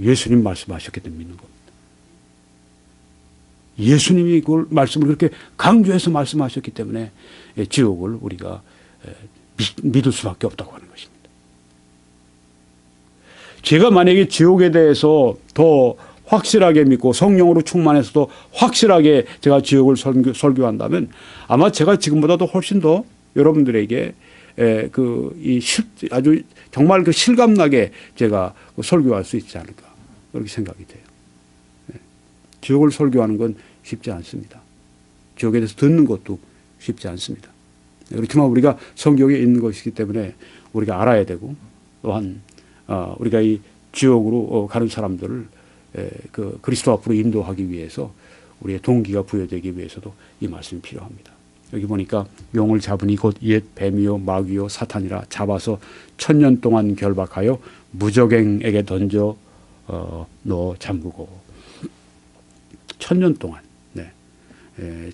예수님 말씀하셨기 때문에 믿는 겁니다. 예수님이 그걸 말씀을 그렇게 강조해서 말씀하셨기 때문에 지옥을 우리가 믿을 수밖에 없다고 하는 것입니다. 제가 만약에 지옥에 대해서 더 확실하게 믿고 성령으로 충만해서도 확실하게 제가 지옥을 설교한다면 아마 제가 지금보다도 훨씬 더 여러분들에게 아주 정말 그 실감나게 제가 설교할 수 있지 않을까 그렇게 생각이 돼요. 지옥을 설교하는 건 쉽지 않습니다. 지옥에 대해서 듣는 것도 쉽지 않습니다. 그렇지만 우리가 성경에 있는 것이기 때문에 우리가 알아야 되고 또한 우리가 이 지옥으로 가는 사람들을 그 그리스도 앞으로 인도하기 위해서 우리의 동기가 부여되기 위해서도 이 말씀이 필요합니다. 여기 보니까 용을 잡으니 곧 옛 뱀이요 마귀요 사탄이라 잡아서 1000년 동안 결박하여 무적행에게 던져 넣어 잠그고 1000년 동안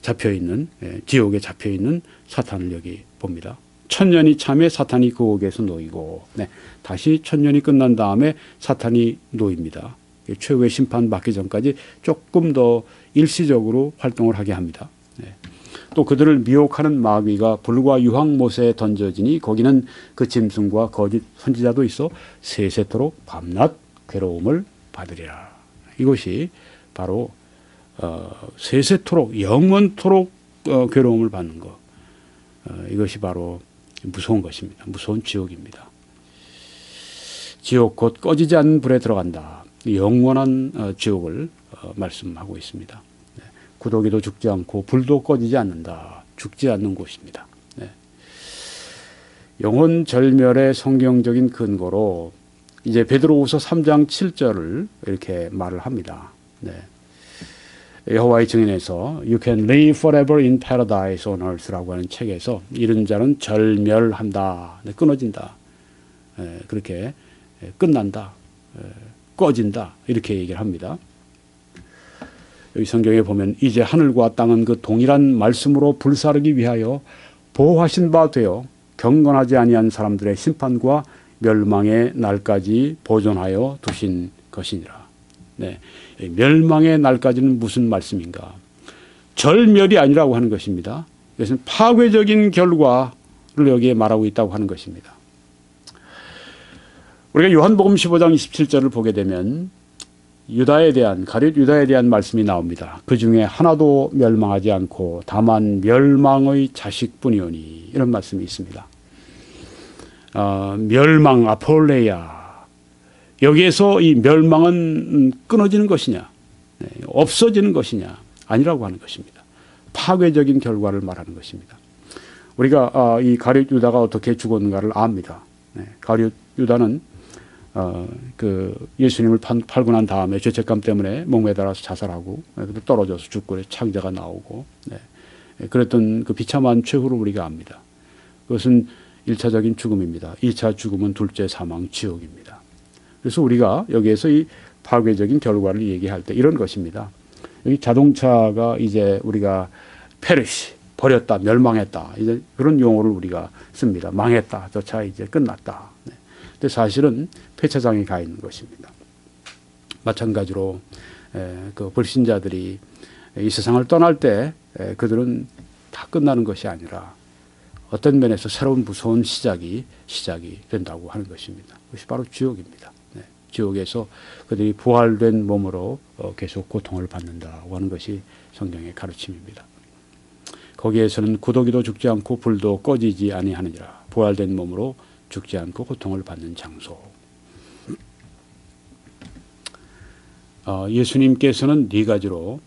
잡혀있는 지옥에 잡혀있는 사탄을 여기 봅니다. 1000년이 참에 사탄이 그 옥에서 놓이고 다시 1000년이 끝난 다음에 사탄이 놓입니다. 최후의 심판 받기 전까지 조금 더 일시적으로 활동을 하게 합니다. 또 그들을 미혹하는 마귀가 불과 유황못에 던져지니 거기는 그 짐승과 거짓 선지자도 있어 세세토록 밤낮 괴로움을 받으리라. 이것이 바로 세세토록 영원토록 괴로움을 받는 것. 이것이 바로 무서운 것입니다. 무서운 지옥입니다. 지옥 곧 꺼지지 않는 불에 들어간다. 영원한 지옥을 말씀하고 있습니다. 구더기도 죽지 않고 불도 꺼지지 않는다. 죽지 않는 곳입니다. 영혼 절멸의 성경적인 근거로 이제 베드로후서 3장 7절을 이렇게 말을 합니다. 여호와의 증인에서 You can live forever in paradise on earth라고 하는 책에서 이런 자는 절멸한다. 끊어진다. 그렇게 끝난다. 꺼진다. 이렇게 얘기를 합니다. 여기 성경에 보면 이제 하늘과 땅은 그 동일한 말씀으로 불사르기 위하여 보호하신 바 되어 경건하지 아니한 사람들의 심판과 멸망의 날까지 보존하여 두신 것이니라. 멸망의 날까지는 무슨 말씀인가? 절멸이 아니라고 하는 것입니다. 이것은 파괴적인 결과를 여기에 말하고 있다고 하는 것입니다. 우리가 요한복음 15장 27절을 보게 되면 가룟 유다에 대한 말씀이 나옵니다. 그 중에 하나도 멸망하지 않고 다만 멸망의 자식뿐이오니 이런 말씀이 있습니다. 멸망 아폴레야. 여기에서 이 멸망은 끊어지는 것이냐, 없어지는 것이냐 아니라고 하는 것입니다. 파괴적인 결과를 말하는 것입니다. 우리가 이 가룟 유다가 어떻게 죽었는가를 압니다. 가룟 유다는 예수님을 팔고 난 다음에 죄책감 때문에 목매달아서 자살하고 떨어져서 죽고 창자가 나오고 그랬던 그 비참한 최후를 우리가 압니다. 그것은 1차적인 죽음입니다. 2차 죽음은 둘째 사망 지옥입니다. 그래서 우리가 여기에서 이 파괴적인 결과를 얘기할 때 이런 것입니다. 여기 자동차가 이제 우리가 페르시 버렸다, 멸망했다 이제 그런 용어를 우리가 씁니다. 망했다, 저 차 이제 끝났다. 근데 사실은 폐차장에 가 있는 것입니다. 마찬가지로 그 불신자들이 이 세상을 떠날 때 그들은 다 끝나는 것이 아니라 어떤 면에서 새로운 무서운 시작이 된다고 하는 것입니다. 그것이 바로 지옥입니다. 지옥에서 그들이 부활된 몸으로 계속 고통을 받는다고 하는 것이 성경의 가르침입니다. 거기에서는 구더기도 죽지 않고 불도 꺼지지 아니하느니라. 부활된 몸으로 죽지 않고 고통을 받는 장소. 예수님께서는 네 가지로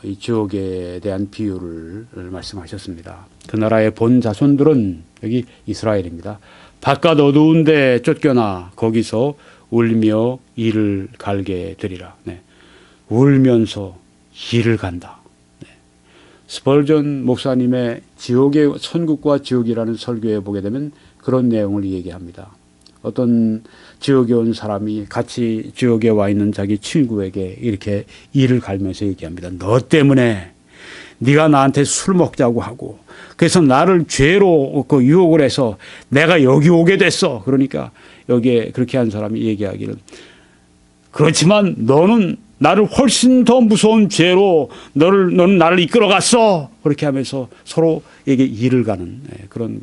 이 지옥에 대한 비유를 말씀하셨습니다. 그 나라의 본 자손들은 여기 이스라엘입니다. 바깥 어두운데 쫓겨나 거기서 울며 이를 갈게 되리라. 울면서 이를 간다. 스펄전 목사님의 지옥의 천국과 지옥이라는 설교에 보게 되면 그런 내용을 얘기합니다. 어떤 지옥에 온 사람이 같이 지옥에 와 있는 자기 친구에게 이렇게 이를 갈면서 얘기합니다. 너 때문에 네가 나한테 술 먹자고 하고 그래서 나를 죄로 유혹을 해서 내가 여기 오게 됐어. 그러니까 여기에 그렇게 한 사람이 얘기하기를 그렇지만 너는 나를 훨씬 더 무서운 죄로 너는 나를 이끌어갔어. 그렇게 하면서 서로에게 이를 가는 그런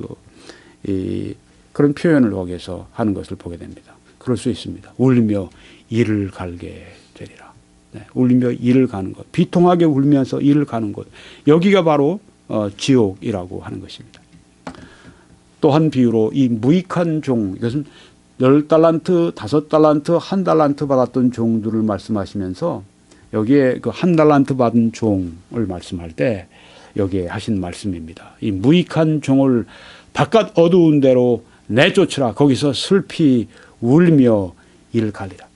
그런 표현을 거기에서 하는 것을 보게 됩니다. 그럴 수 있습니다. 울며 이를 갈게 되리라. 울며 이를 가는 것. 비통하게 울면서 이를 가는 것. 여기가 바로 지옥이라고 하는 것입니다. 또 한 비유로 이 무익한 종, 이것은 10달란트, 5달란트, 1달란트 받았던 종들을 말씀하시면서 여기에 그 1달란트 받은 종을 말씀할 때 여기에 하신 말씀입니다. 이 무익한 종을 바깥 어두운 데로 내쫓으라. 거기서 슬피 울며 이를 갈리라.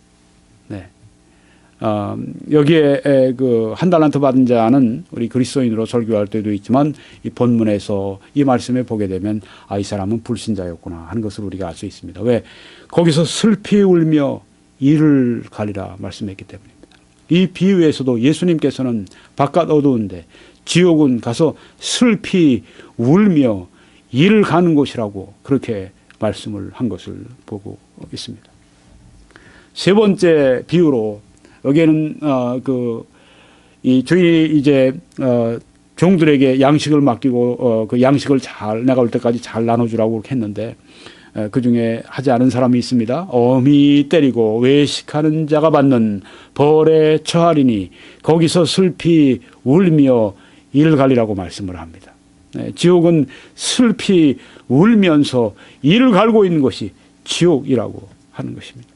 여기에 그 1달란트 받은 자는 우리 그리스도인으로 설교할 때도 있지만 이 본문에서 이 말씀에 보게 되면 이 사람은 불신자였구나 하는 것을 우리가 알 수 있습니다. 왜? 거기서 슬피 울며 이를 갈리라 말씀했기 때문입니다. 이 비유에서도 예수님께서는 바깥 어두운데 지옥은 가서 슬피 울며 이를 가는 곳이라고 그렇게 말씀을 한 것을 보고 있습니다. 세 번째 비유로 여기에는 이 주인이 이제 종들에게 양식을 맡기고 그 양식을 내가 올 때까지 잘 나눠주라고 그렇게 했는데 그 중에 하지 않은 사람이 있습니다. 엄히 때리고 외식하는 자가 받는 벌에 처하리니 거기서 슬피 울며 이를 갈리라고 말씀을 합니다. 지옥은 슬피 울면서 이를 갈고 있는 것이 지옥이라고 하는 것입니다.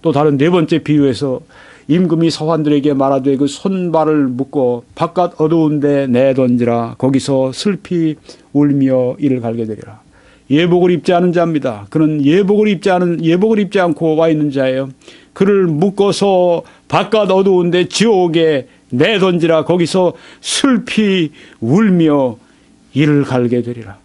또 다른 네 번째 비유에서 임금이 서환들에게 말하되 그 손발을 묶어 바깥 어두운 데 내던지라. 거기서 슬피 울며 이를 갈게 되리라. 예복을 입지 않은 자입니다. 그는 예복을 입지 않고 와 있는 자예요. 그를 묶어서 바깥 어두운 데 지옥에 내던지라. 거기서 슬피 울며 이를 갈게 되리라.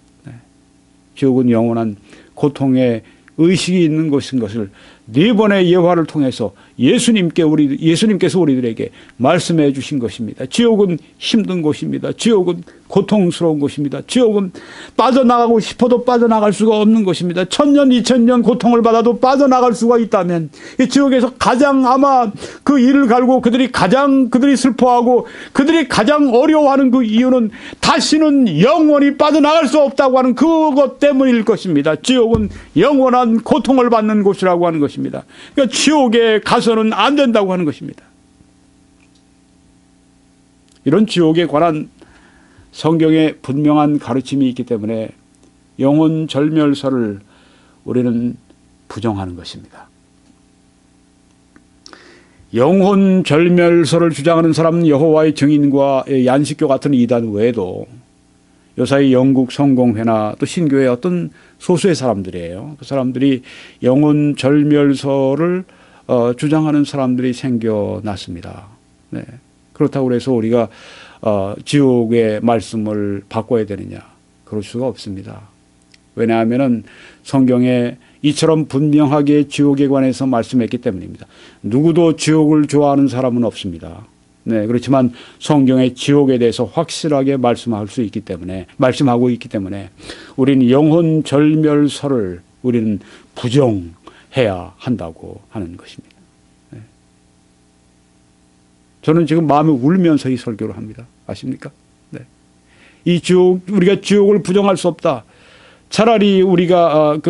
지옥은 영원한 고통의 의식이 있는 것을 네 번의 예화를 통해서 예수님께서 우리들에게 말씀해 주신 것입니다. 지옥은 힘든 곳입니다. 지옥은 고통스러운 곳입니다. 지옥은 빠져나가고 싶어도 빠져나갈 수가 없는 곳입니다. 1000년, 2000년 고통을 받아도 빠져나갈 수가 있다면 이 지옥에서 가장 아마 그 이를 갈고 그들이 슬퍼하고 그들이 가장 어려워하는 그 이유는 다시는 영원히 빠져나갈 수 없다고 하는 그것 때문일 것입니다. 지옥은 영원한 고통을 받는 곳이라고 하는 것입니다. 그러니까 지옥에 가서는 안 된다고 하는 것입니다. 이런 지옥에 관한 성경에 분명한 가르침이 있기 때문에 영혼 절멸설을 우리는 부정하는 것입니다. 영혼 절멸설을 주장하는 사람은 여호와의 증인과 야니시교 같은 이단 외에도 요사이 영국 성공회나 또 신교의 어떤 소수의 사람들이에요. 그 사람들이 영혼 절멸설을 주장하는 사람들이 생겨났습니다. 네. 그렇다고 해서 우리가 지옥의 말씀을 바꿔야 되느냐? 그럴 수가 없습니다. 왜냐하면 성경에 이처럼 분명하게 지옥에 관해서 말씀했기 때문입니다. 누구도 지옥을 좋아하는 사람은 없습니다. 네, 그렇지만 성경의 지옥에 대해서 확실하게 말씀하고 있기 때문에 우리는 영혼 절멸설을 우리는 부정해야 한다고 하는 것입니다. 네. 저는 지금 마음이 울면서 이 설교를 합니다. 아십니까? 네. 우리가 지옥을 부정할 수 없다. 차라리 우리가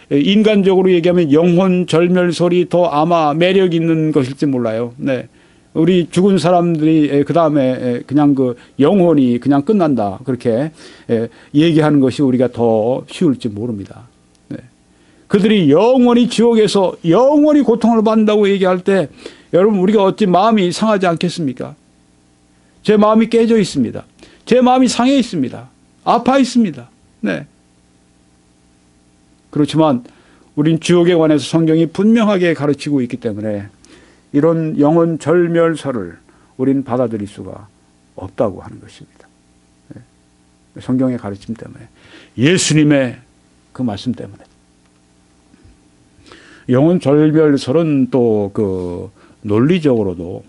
인간적으로 얘기하면 영혼 절멸설이 더 아마 매력 있는 것일지 몰라요. 네. 우리 죽은 사람들이 그 다음에 그냥 그 영혼이 그냥 끝난다. 그렇게 얘기하는 것이 우리가 더 쉬울지 모릅니다. 네. 그들이 영원히 지옥에서 영원히 고통을 받는다고 얘기할 때 여러분 우리가 어찌 마음이 상하지 않겠습니까? 제 마음이 깨져 있습니다. 제 마음이 상해 있습니다. 아파 있습니다. 네. 그렇지만 우린 지옥에 관해서 성경이 분명하게 가르치고 있기 때문에 이런 영혼 절멸설을 우린 받아들일 수가 없다고 하는 것입니다. 성경의 가르침 때문에, 예수님의 그 말씀 때문에. 영혼 절멸설은 또 그 논리적으로도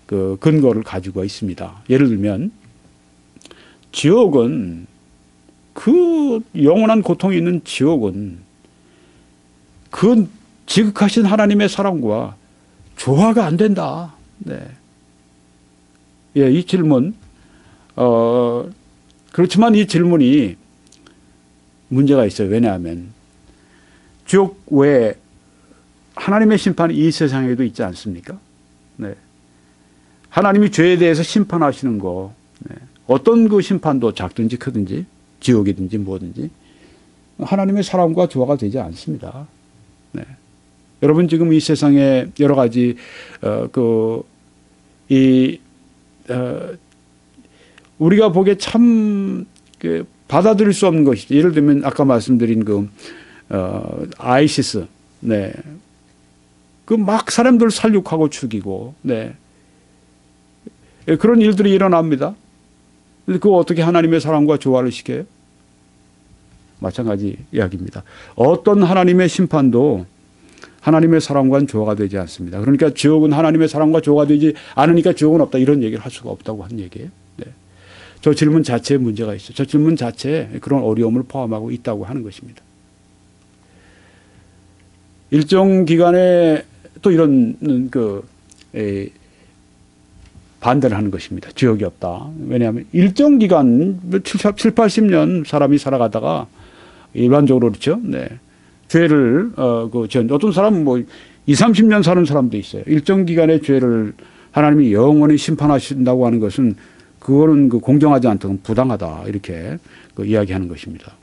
그 근거를 가지고 있습니다. 예를 들면 지옥은 그 영원한 고통이 있는 지옥은 그 지극하신 하나님의 사랑과 조화가 안 된다. 네. 예, 이 질문, 그렇지만 이 질문이 문제가 있어요. 왜냐하면 지옥 외에 하나님의 심판이 이 세상에도 있지 않습니까? 네. 하나님이 죄에 대해서 심판하시는 거, 네. 어떤 그 심판도 작든지 크든지 지옥이든지 뭐든지 하나님의 사랑과 조화가 되지 않습니다. 네. 여러분 지금 이 세상에 여러 가지 우리가 보기에 참 받아들일 수 없는 것이죠. 예를 들면 아까 말씀드린 아이시스, 네, 그 막 사람들 살육하고 죽이고, 네, 그런 일들이 일어납니다. 그거 어떻게 하나님의 사랑과 조화를 시켜요? 마찬가지 이야기입니다. 어떤 하나님의 심판도 하나님의 사랑과는 조화가 되지 않습니다. 그러니까 지옥은 하나님의 사랑과 조화가 되지 않으니까 지옥은 없다. 이런 얘기를 할 수가 없다고 하는 얘기예요. 네. 저 질문 자체에 문제가 있어요. 저 질문 자체에 그런 어려움을 포함하고 있다고 하는 것입니다. 일정 기간에 또 이런 반대를 하는 것입니다. 지옥이 없다. 왜냐하면 일정 기간 7, 80년 사람이 살아가다가 일반적으로 그렇죠. 네. 죄를 어떤 사람은 뭐 20, 30년 사는 사람도 있어요. 일정 기간의 죄를 하나님이 영원히 심판하신다고 하는 것은 그거는 그 공정하지 않다, 부당하다 이렇게 그 이야기하는 것입니다.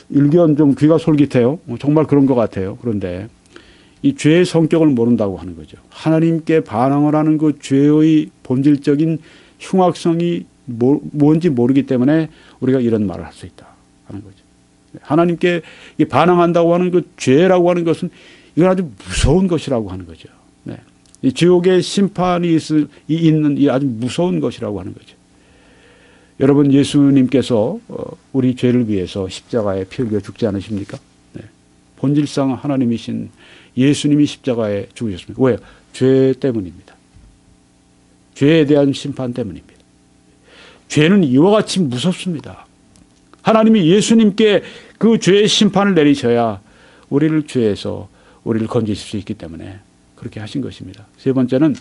일견 좀 귀가 솔깃해요. 정말 그런 것 같아요. 그런데 이 죄의 성격을 모른다고 하는 거죠. 하나님께 반항을 하는 그 죄의 본질적인 흉악성이 뭔지 모르기 때문에 우리가 이런 말을 할 수 있다 하는 거죠. 하나님께 반항한다고 하는 그 죄라고 하는 것은 이건 아주 무서운 것이라고 하는 거죠. 네. 이 지옥의 심판이 있는 이 아주 무서운 것이라고 하는 거죠. 여러분, 예수님께서 우리 죄를 위해서 십자가에 피 흘려 죽지 않으십니까? 네. 본질상 하나님이신 예수님이 십자가에 죽으셨습니다. 왜요? 죄 때문입니다. 죄에 대한 심판 때문입니다. 죄는 이와 같이 무섭습니다. 하나님이 예수님께 그 죄의 심판을 내리셔야 우리를 죄에서 우리를 건지실 수 있기 때문에 그렇게 하신 것입니다. 세 번째는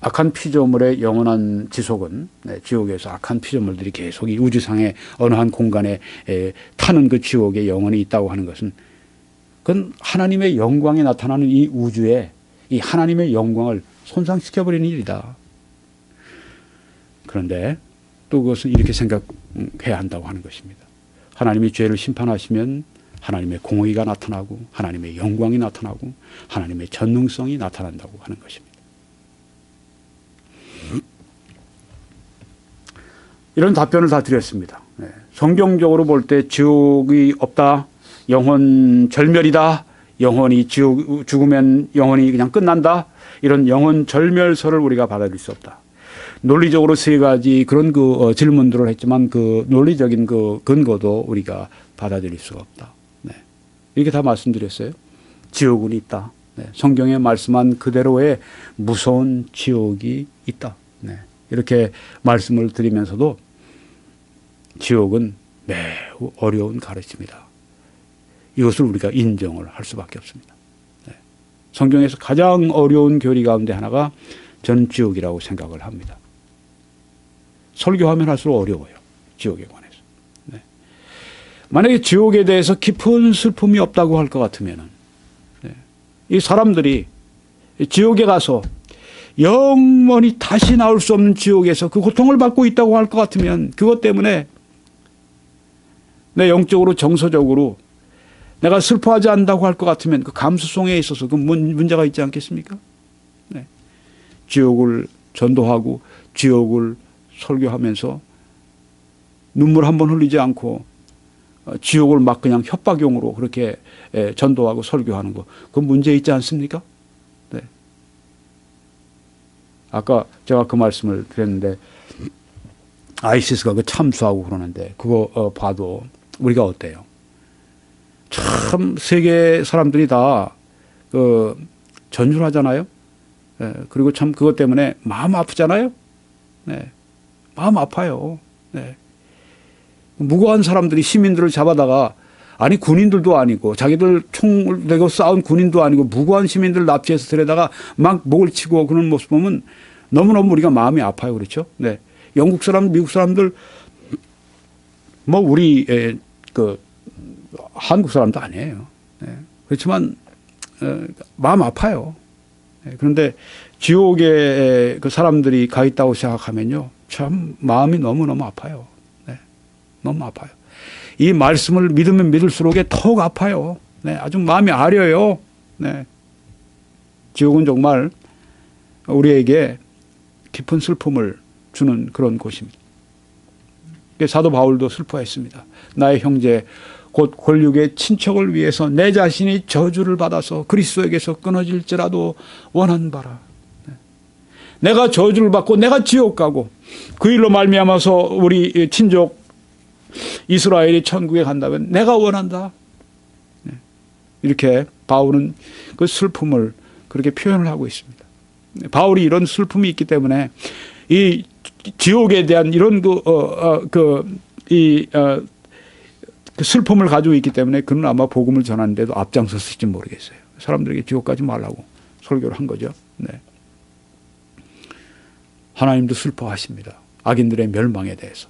악한 피조물의 영원한 지속은, 지옥에서 악한 피조물들이 계속 이 우주상의 어느 한 공간에 타는 그 지옥에 영원히 있다고 하는 것은 그건 하나님의 영광이 나타나는 이 우주에 이 하나님의 영광을 손상시켜버리는 일이다. 그런데 또 그것은 이렇게 생각해야 한다고 하는 것입니다. 하나님이 죄를 심판하시면 하나님의 공의가 나타나고 하나님의 영광이 나타나고 하나님의 전능성이 나타난다고 하는 것입니다. 이런 답변을 다 드렸습니다. 성경적으로 볼 때 지옥이 없다, 영혼 절멸이다, 영혼이 죽으면 영혼이 그냥 끝난다, 이런 영혼 절멸설을 우리가 받아들일 수 없다. 논리적으로 세 가지 그런 질문들을 했지만 그 논리적인 그 근거도 우리가 받아들일 수가 없다. 네. 이렇게 다 말씀드렸어요. 지옥은 있다. 네. 성경에 말씀한 그대로의 무서운 지옥이 있다. 네. 이렇게 말씀을 드리면서도 지옥은 매우 어려운 가르침이다. 이것을 우리가 인정을 할 수밖에 없습니다. 네. 성경에서 가장 어려운 교리 가운데 하나가 저는 지옥이라고 생각을 합니다. 설교하면 할수록 어려워요. 지옥에 관해서. 네. 만약에 지옥에 대해서 깊은 슬픔이 없다고 할 것 같으면 이 사람들이 지옥에 가서 영원히 다시 나올 수 없는 지옥에서 그 고통을 받고 있다고 할 것 같으면 그것 때문에 내 영적으로 정서적으로 내가 슬퍼하지 않는다고 할 것 같으면 그 감수성에 있어서 그 문제가 있지 않겠습니까? 네. 지옥을 전도하고 지옥을 설교하면서 눈물 한 번 흘리지 않고 지옥을 막 그냥 협박용으로 그렇게 전도하고 설교하는 거, 그 문제 있지 않습니까? 네. 아까 제가 그 말씀을 드렸는데 아이시스가 그 참수하고 그러는데 그거 봐도 우리가 어때요? 참 세계 사람들이 다 그 전율하잖아요. 그리고 참 그것 때문에 마음 아프잖아요. 네. 마음 아파요. 네. 무고한 사람들이 시민들을 잡아다가, 아니 군인들도 아니고 자기들 총을 내고 싸운 군인도 아니고 무고한 시민들을 납치해서 데려다가 막 목을 치고 그런 모습 보면 너무너무 우리가 마음이 아파요. 그렇죠? 네. 영국 사람, 미국 사람들 뭐 우리 그 한국 사람도 아니에요. 네. 그렇지만 마음 아파요. 네. 그런데 지옥에 그 사람들이 가 있다고 생각하면요, 참 마음이 너무너무 아파요. 네. 너무 아파요. 이 말씀을 믿으면 믿을수록 더욱 아파요. 네. 아주 마음이 아려요. 네. 지옥은 정말 우리에게 깊은 슬픔을 주는 그런 곳입니다. 사도 바울도 슬퍼했습니다. 나의 형제 곧 권력의 친척을 위해서 내 자신이 저주를 받아서 그리스도에게서 끊어질지라도 원한 바라. 내가 저주를 받고 내가 지옥 가고 그 일로 말미암아서 우리 친족 이스라엘이 천국에 간다면 내가 원한다. 이렇게 바울은 그 슬픔을 그렇게 표현을 하고 있습니다. 바울이 이런 슬픔이 있기 때문에 이 지옥에 대한 이런 그 슬픔을 가지고 있기 때문에 그는 아마 복음을 전하는데도 앞장섰을지 모르겠어요. 사람들에게 지옥 가지 말라고 설교를 한 거죠. 네. 하나님도 슬퍼하십니다. 악인들의 멸망에 대해서.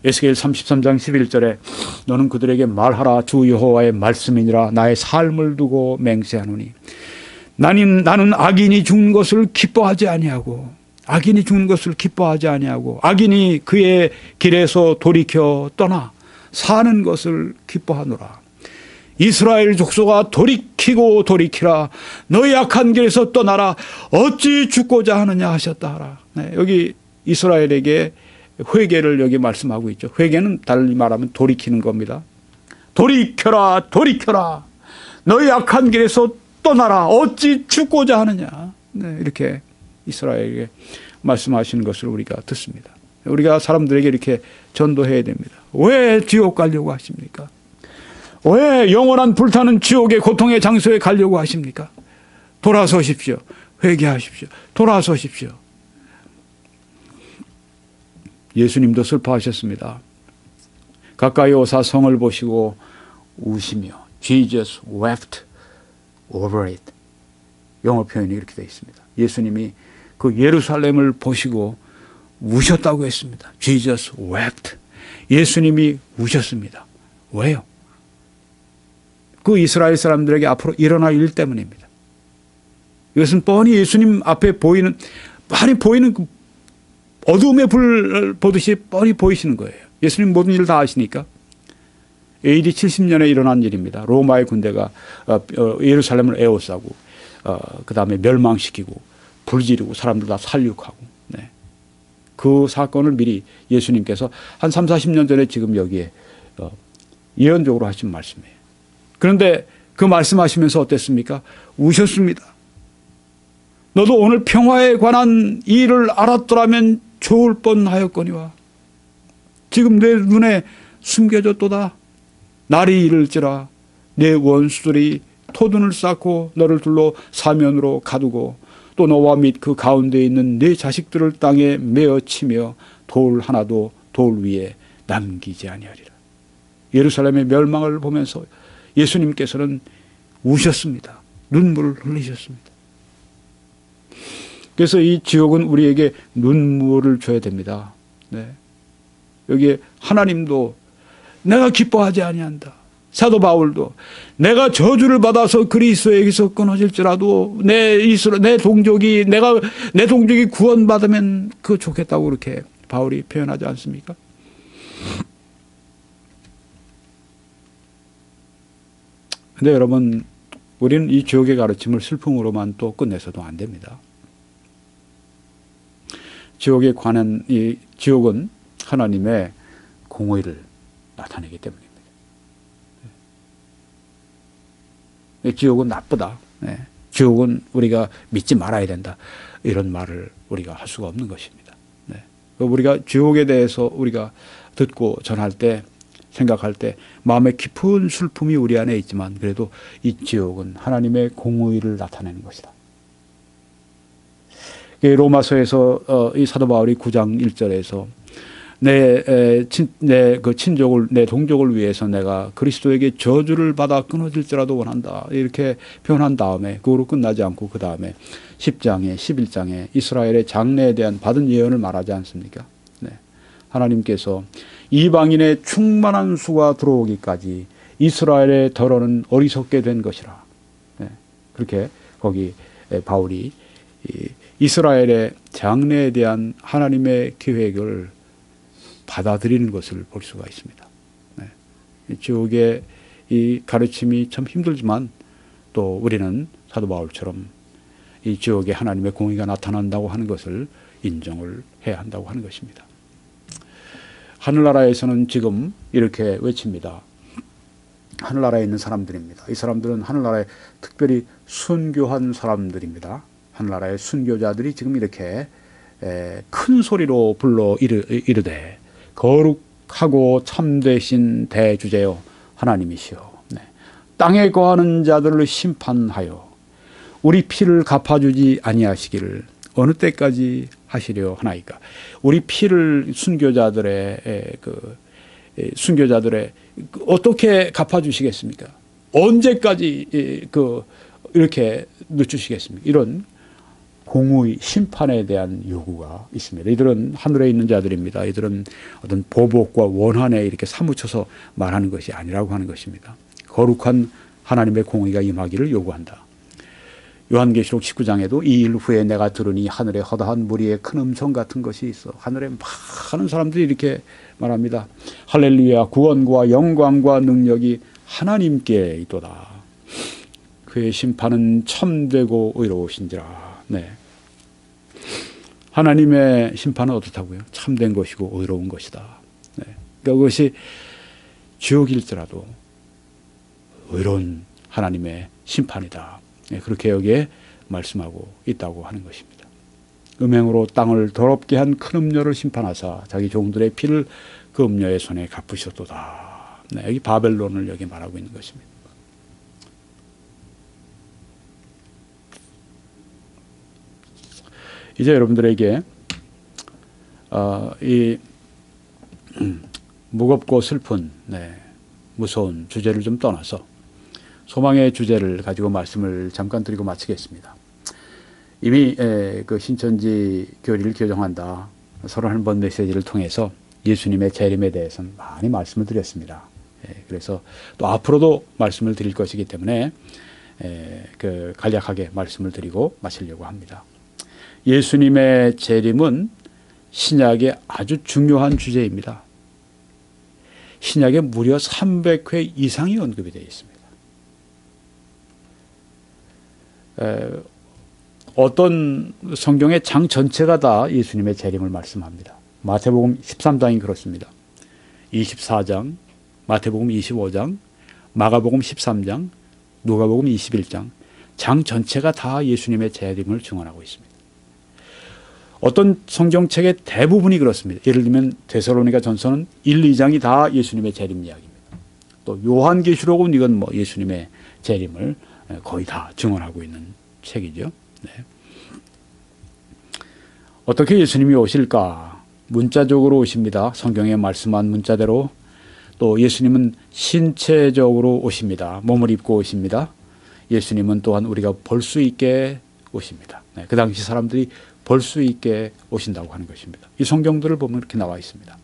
에스겔 33장 11절에 너는 그들에게 말하라. 주 여호와의 말씀이니라. 나의 삶을 두고 맹세하노니 나는 악인이 죽는 것을 기뻐하지 아니하고 악인이 죽는 것을 기뻐하지 아니하고 악인이 그의 길에서 돌이켜 떠나 사는 것을 기뻐하노라. 이스라엘 족속아 돌이키고 돌이키라. 너희 악한 길에서 떠나라. 어찌 죽고자 하느냐 하셨다 하라. 네, 여기 이스라엘에게 회개를 여기 말씀하고 있죠. 회개는 달리 말하면 돌이키는 겁니다. 돌이켜라 돌이켜라. 너희 악한 길에서 떠나라. 어찌 죽고자 하느냐. 네, 이렇게 이스라엘에게 말씀하시는 것을 우리가 듣습니다. 우리가 사람들에게 이렇게 전도해야 됩니다. 왜 지옥 가려고 하십니까? 왜 영원한 불타는 지옥의 고통의 장소에 가려고 하십니까? 돌아서십시오. 회개하십시오. 돌아서십시오. 예수님도 슬퍼하셨습니다. 가까이 오사 성을 보시고 우시며 Jesus wept over it. 영어 표현이 이렇게 되어 있습니다. 예수님이 그 예루살렘을 보시고 우셨다고 했습니다. Jesus wept. 예수님이 우셨습니다. 왜요? 그 이스라엘 사람들에게 앞으로 일어날 일 때문입니다. 이것은 뻔히 예수님 앞에 보이는, 많이 보이는 그 어둠의 불 보듯이 뻔히 보이시는 거예요. 예수님 모든 일을 다 아시니까. AD 70년에 일어난 일입니다. 로마의 군대가 예루살렘을 에워싸고 그 다음에 멸망시키고 불지르고 사람들 다 살육하고, 네. 그 사건을 미리 예수님께서 한 3, 40년 전에 지금 여기에 예언적으로 하신 말씀이에요. 그런데 그 말씀하시면서 어땠습니까? 우셨습니다. 너도 오늘 평화에 관한 일을 알았더라면 좋을 뻔하였거니와 지금 내 눈에 숨겨졌도다. 날이 이를지라 내 원수들이 토둔을 쌓고 너를 둘러 사면으로 가두고 또 너와 및 그 가운데 있는 네 자식들을 땅에 메어 치며 돌 하나도 돌 위에 남기지 아니하리라. 예루살렘의 멸망을 보면서 예수님께서는 우셨습니다. 눈물을 흘리셨습니다. 그래서 이 지옥은 우리에게 눈물을 줘야 됩니다. 네. 여기에 하나님도 내가 기뻐하지 아니한다. 사도 바울도 내가 저주를 받아서 그리스도에게서 끊어질지라도 내 동족이 구원받으면 그 좋겠다고 그렇게 바울이 표현하지 않습니까? 근데 여러분, 우리는 이 지옥의 가르침을 슬픔으로만 또 끝내서도 안 됩니다. 지옥에 관한 이 지옥은 하나님의 공의를 나타내기 때문입니다. 지옥은 나쁘다. 네. 지옥은 우리가 믿지 말아야 된다. 이런 말을 우리가 할 수가 없는 것입니다. 네. 우리가 지옥에 대해서 우리가 듣고 전할 때, 생각할 때 마음에 깊은 슬픔이 우리 안에 있지만 그래도 이 지옥은 하나님의 공의를 나타내는 것이다. 로마서에서 이 사도 바울이 9장 1절에서 내 친족을, 내 동족을 위해서 내가 그리스도에게 저주를 받아 끊어질지라도 원한다. 이렇게 표현한 다음에 그거로 끝나지 않고 그 다음에 10장에 11장에 이스라엘의 장래에 대한 받은 예언을 말하지 않습니까? 네. 하나님께서 이방인의 충만한 수가 들어오기까지 이스라엘의 더러는 어리석게 된 것이라. 네. 그렇게 거기 바울이 이스라엘의 장래에 대한 하나님의 계획을 받아들이는 것을 볼 수가 있습니다. 네. 지옥의 이 가르침이 참 힘들지만 또 우리는 사도 바울처럼 이 지옥에 하나님의 공의가 나타난다고 하는 것을 인정을 해야 한다고 하는 것입니다. 하늘나라에서는 지금 이렇게 외칩니다. 하늘나라에 있는 사람들입니다. 이 사람들은 하늘나라에 특별히 순교한 사람들입니다. 하늘나라의 순교자들이 지금 이렇게 큰 소리로 불러 이르되 거룩하고 참되신 대주제요 하나님이시여, 네. 땅에 거하는 자들을 심판하여 우리 피를 갚아주지 아니하시기를 어느 때까지 하시려 하나이까. 우리 피를 순교자들의 어떻게 갚아주시겠습니까? 언제까지 이렇게 늦추시겠습니까? 이런 공의, 심판에 대한 요구가 있습니다. 이들은 하늘에 있는 자들입니다. 이들은 어떤 보복과 원한에 이렇게 사무쳐서 말하는 것이 아니라고 하는 것입니다. 거룩한 하나님의 공의가 임하기를 요구한다. 요한계시록 19장에도 이 일 후에 내가 들으니 하늘에 허다한 무리의 큰 음성 같은 것이 있어. 하늘에 많은 사람들이 이렇게 말합니다. 할렐루야, 구원과 영광과 능력이 하나님께 있도다. 그의 심판은 참되고 의로우신지라. 네. 하나님의 심판은 어떻다고요? 참된 것이고 의로운 것이다. 네. 그러니까 그것이 지옥일지라도 의로운 하나님의 심판이다. 네. 그렇게 여기에 말씀하고 있다고 하는 것입니다. 음행으로 땅을 더럽게 한 큰 음녀를 심판하사 자기 종들의 피를 그 음녀의 손에 갚으셨도다. 네. 여기 바벨론을 여기 말하고 있는 것입니다. 이제 여러분들에게 이 무겁고 슬픈 무서운 주제를 좀 떠나서 소망의 주제를 가지고 말씀을 잠깐 드리고 마치겠습니다. 이미 그 신천지 교리를 교정한다 31번 메시지를 통해서 예수님의 재림에 대해서는 많이 말씀을 드렸습니다. 그래서 또 앞으로도 말씀을 드릴 것이기 때문에 그 간략하게 말씀을 드리고 마치려고 합니다. 예수님의 재림은 신약의 아주 중요한 주제입니다. 신약에 무려 300회 이상이 언급이 되어 있습니다. 어떤 성경의 장 전체가 다 예수님의 재림을 말씀합니다. 마태복음 13장이 그렇습니다. 24장, 마태복음 25장, 마가복음 13장, 누가복음 21장, 장 전체가 다 예수님의 재림을 증언하고 있습니다. 어떤 성경책의 대부분이 그렇습니다. 예를 들면 데살로니가 전서는 1, 2장이 다 예수님의 재림 이야기입니다. 또 요한계시록은 이건 뭐 예수님의 재림을 거의 다 증언하고 있는 책이죠. 네. 어떻게 예수님이 오실까? 문자적으로 오십니다. 성경에 말씀한 문자대로. 또 예수님은 신체적으로 오십니다. 몸을 입고 오십니다. 예수님은 또한 우리가 볼 수 있게 오십니다. 네. 그 당시 사람들이 볼 수 있게 오신다고 하는 것입니다. 이 성경들을 보면 이렇게 나와 있습니다.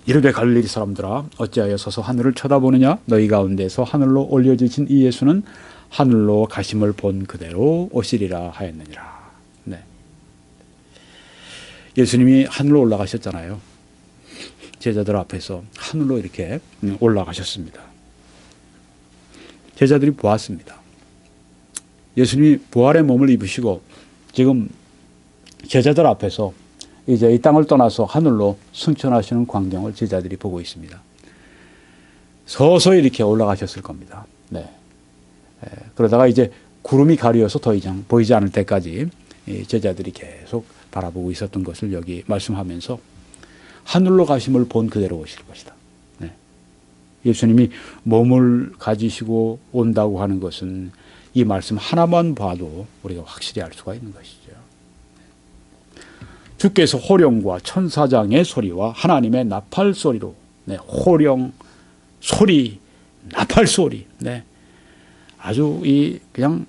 이르되 갈릴리 사람들아 어찌하여 서서 하늘을 쳐다보느냐? 너희 가운데서 하늘로 올려지신 이 예수는 하늘로 가심을 본 그대로 오시리라 하였느니라. 네. 예수님이 하늘로 올라가셨잖아요. 제자들 앞에서 하늘로 이렇게 올라가셨습니다. 제자들이 보았습니다. 예수님이 부활의 몸을 입으시고 지금 제자들 앞에서 이제 이 땅을 떠나서 하늘로 승천하시는 광경을 제자들이 보고 있습니다. 서서히 이렇게 올라가셨을 겁니다. 네. 그러다가 이제 구름이 가려서 더 이상 보이지 않을 때까지 제자들이 계속 바라보고 있었던 것을 여기 말씀하면서 하늘로 가심을 본 그대로 오실 것이다. 네. 예수님이 몸을 가지시고 온다고 하는 것은 이 말씀 하나만 봐도 우리가 확실히 알 수가 있는 것이죠. 주께서 호령과 천사장의 소리와 하나님의 나팔 소리로, 네, 호령, 소리, 나팔 소리, 네, 아주 그냥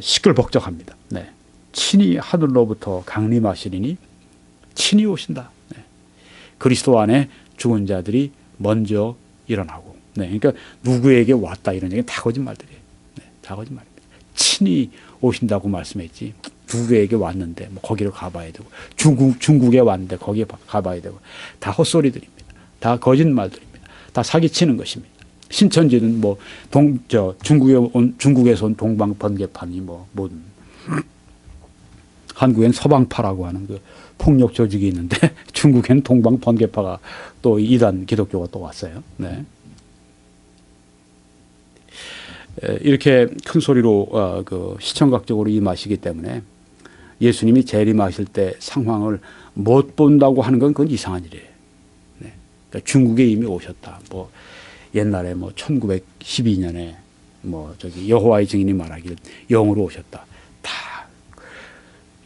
시끌벅적합니다. 네, 친히 하늘로부터 강림하시리니 친히 오신다. 네, 그리스도 안에 죽은 자들이 먼저 일어나고, 네, 그러니까 누구에게 왔다 이런 얘기는 다 거짓말들이에요. 다 거짓말입니다. 친히 오신다고 말씀했지 누구에게 왔는데 뭐 거기를 가봐야 되고 중국에 왔는데 거기에 가봐야 되고 다 헛소리들입니다. 다 거짓말들입니다. 다 사기치는 것입니다. 신천지는 뭐 중국에서 온 동방 번개판이 뭐든 한국엔 서방파라고 하는 그 폭력 조직이 있는데 중국에는 동방 번개파가 또 이단 기독교가 또 왔어요. 네. 이렇게 큰 소리로 그 시청각적으로 임하시기 때문에 예수님이 재림하실 때 상황을 못 본다고 하는 건 그건 이상한 일이에요. 네. 그러니까 중국에 이미 오셨다. 뭐 옛날에 뭐 1912년에 뭐 저기 여호와의 증인이 말하기를 영으로 오셨다. 다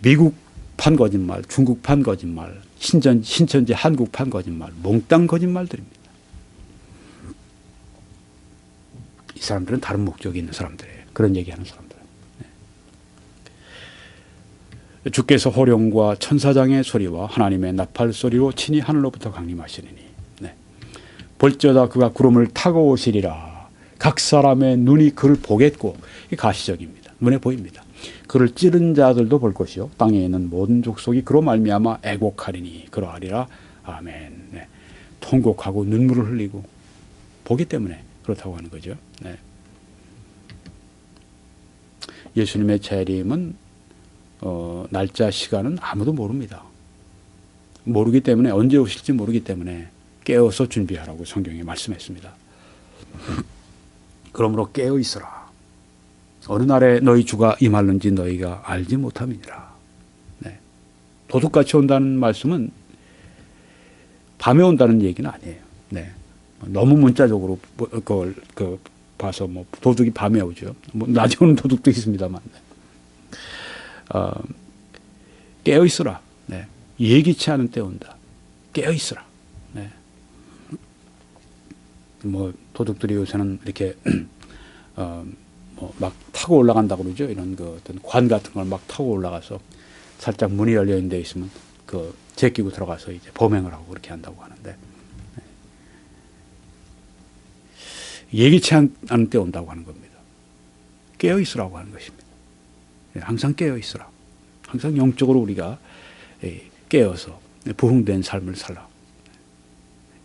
미국판 거짓말, 중국판 거짓말, 신천지 한국판 거짓말, 몽땅 거짓말들입니다. 이 사람들은 다른 목적이 있는 사람들이에요. 그런 얘기하는 사람들. 네. 주께서 호령과 천사장의 소리와 하나님의 나팔 소리로 친히 하늘로부터 강림하시리니 네. 볼지어다 그가 구름을 타고 오시리라. 각 사람의 눈이 그를 보겠고, 이 가시적입니다. 눈에 보입니다. 그를 찌른 자들도 볼 것이요 땅에 있는 모든 족속이 그로 말미암아 애곡하리니 그러하리라. 아멘. 네. 통곡하고 눈물을 흘리고 보기 때문에 그렇다고 하는 거죠. 네. 예수님의 재림은 날짜 시간은 아무도 모릅니다. 모르기 때문에 언제 오실지 모르기 때문에 깨어서 준비하라고 성경에 말씀했습니다. 그러므로 깨어 있어라. 어느 날에 너희 주가 임할는지 너희가 알지 못함이니라. 네. 도둑같이 온다는 말씀은 밤에 온다는 얘기는 아니에요. 네. 너무 문자적으로 그걸 봐서 뭐 도둑이 밤에 오죠. 뭐 낮에 오는 도둑도 있습니다만. 깨어 있어라. 네. 예기치 않은 때 온다. 깨어 있어라. 네. 뭐 도둑들이 요새는 이렇게 뭐 막 타고 올라간다고 그러죠. 이런 그 어떤 관 같은 걸 막 타고 올라가서 살짝 문이 열려 있는 데 있으면 그 제끼고 들어가서 이제 범행을 하고 그렇게 한다고 하는데, 예기치 않은 때 온다고 하는 겁니다. 깨어 있으라고 하는 것입니다. 항상 깨어 있으라. 항상 영적으로 우리가 깨어서 부흥된 삶을 살라.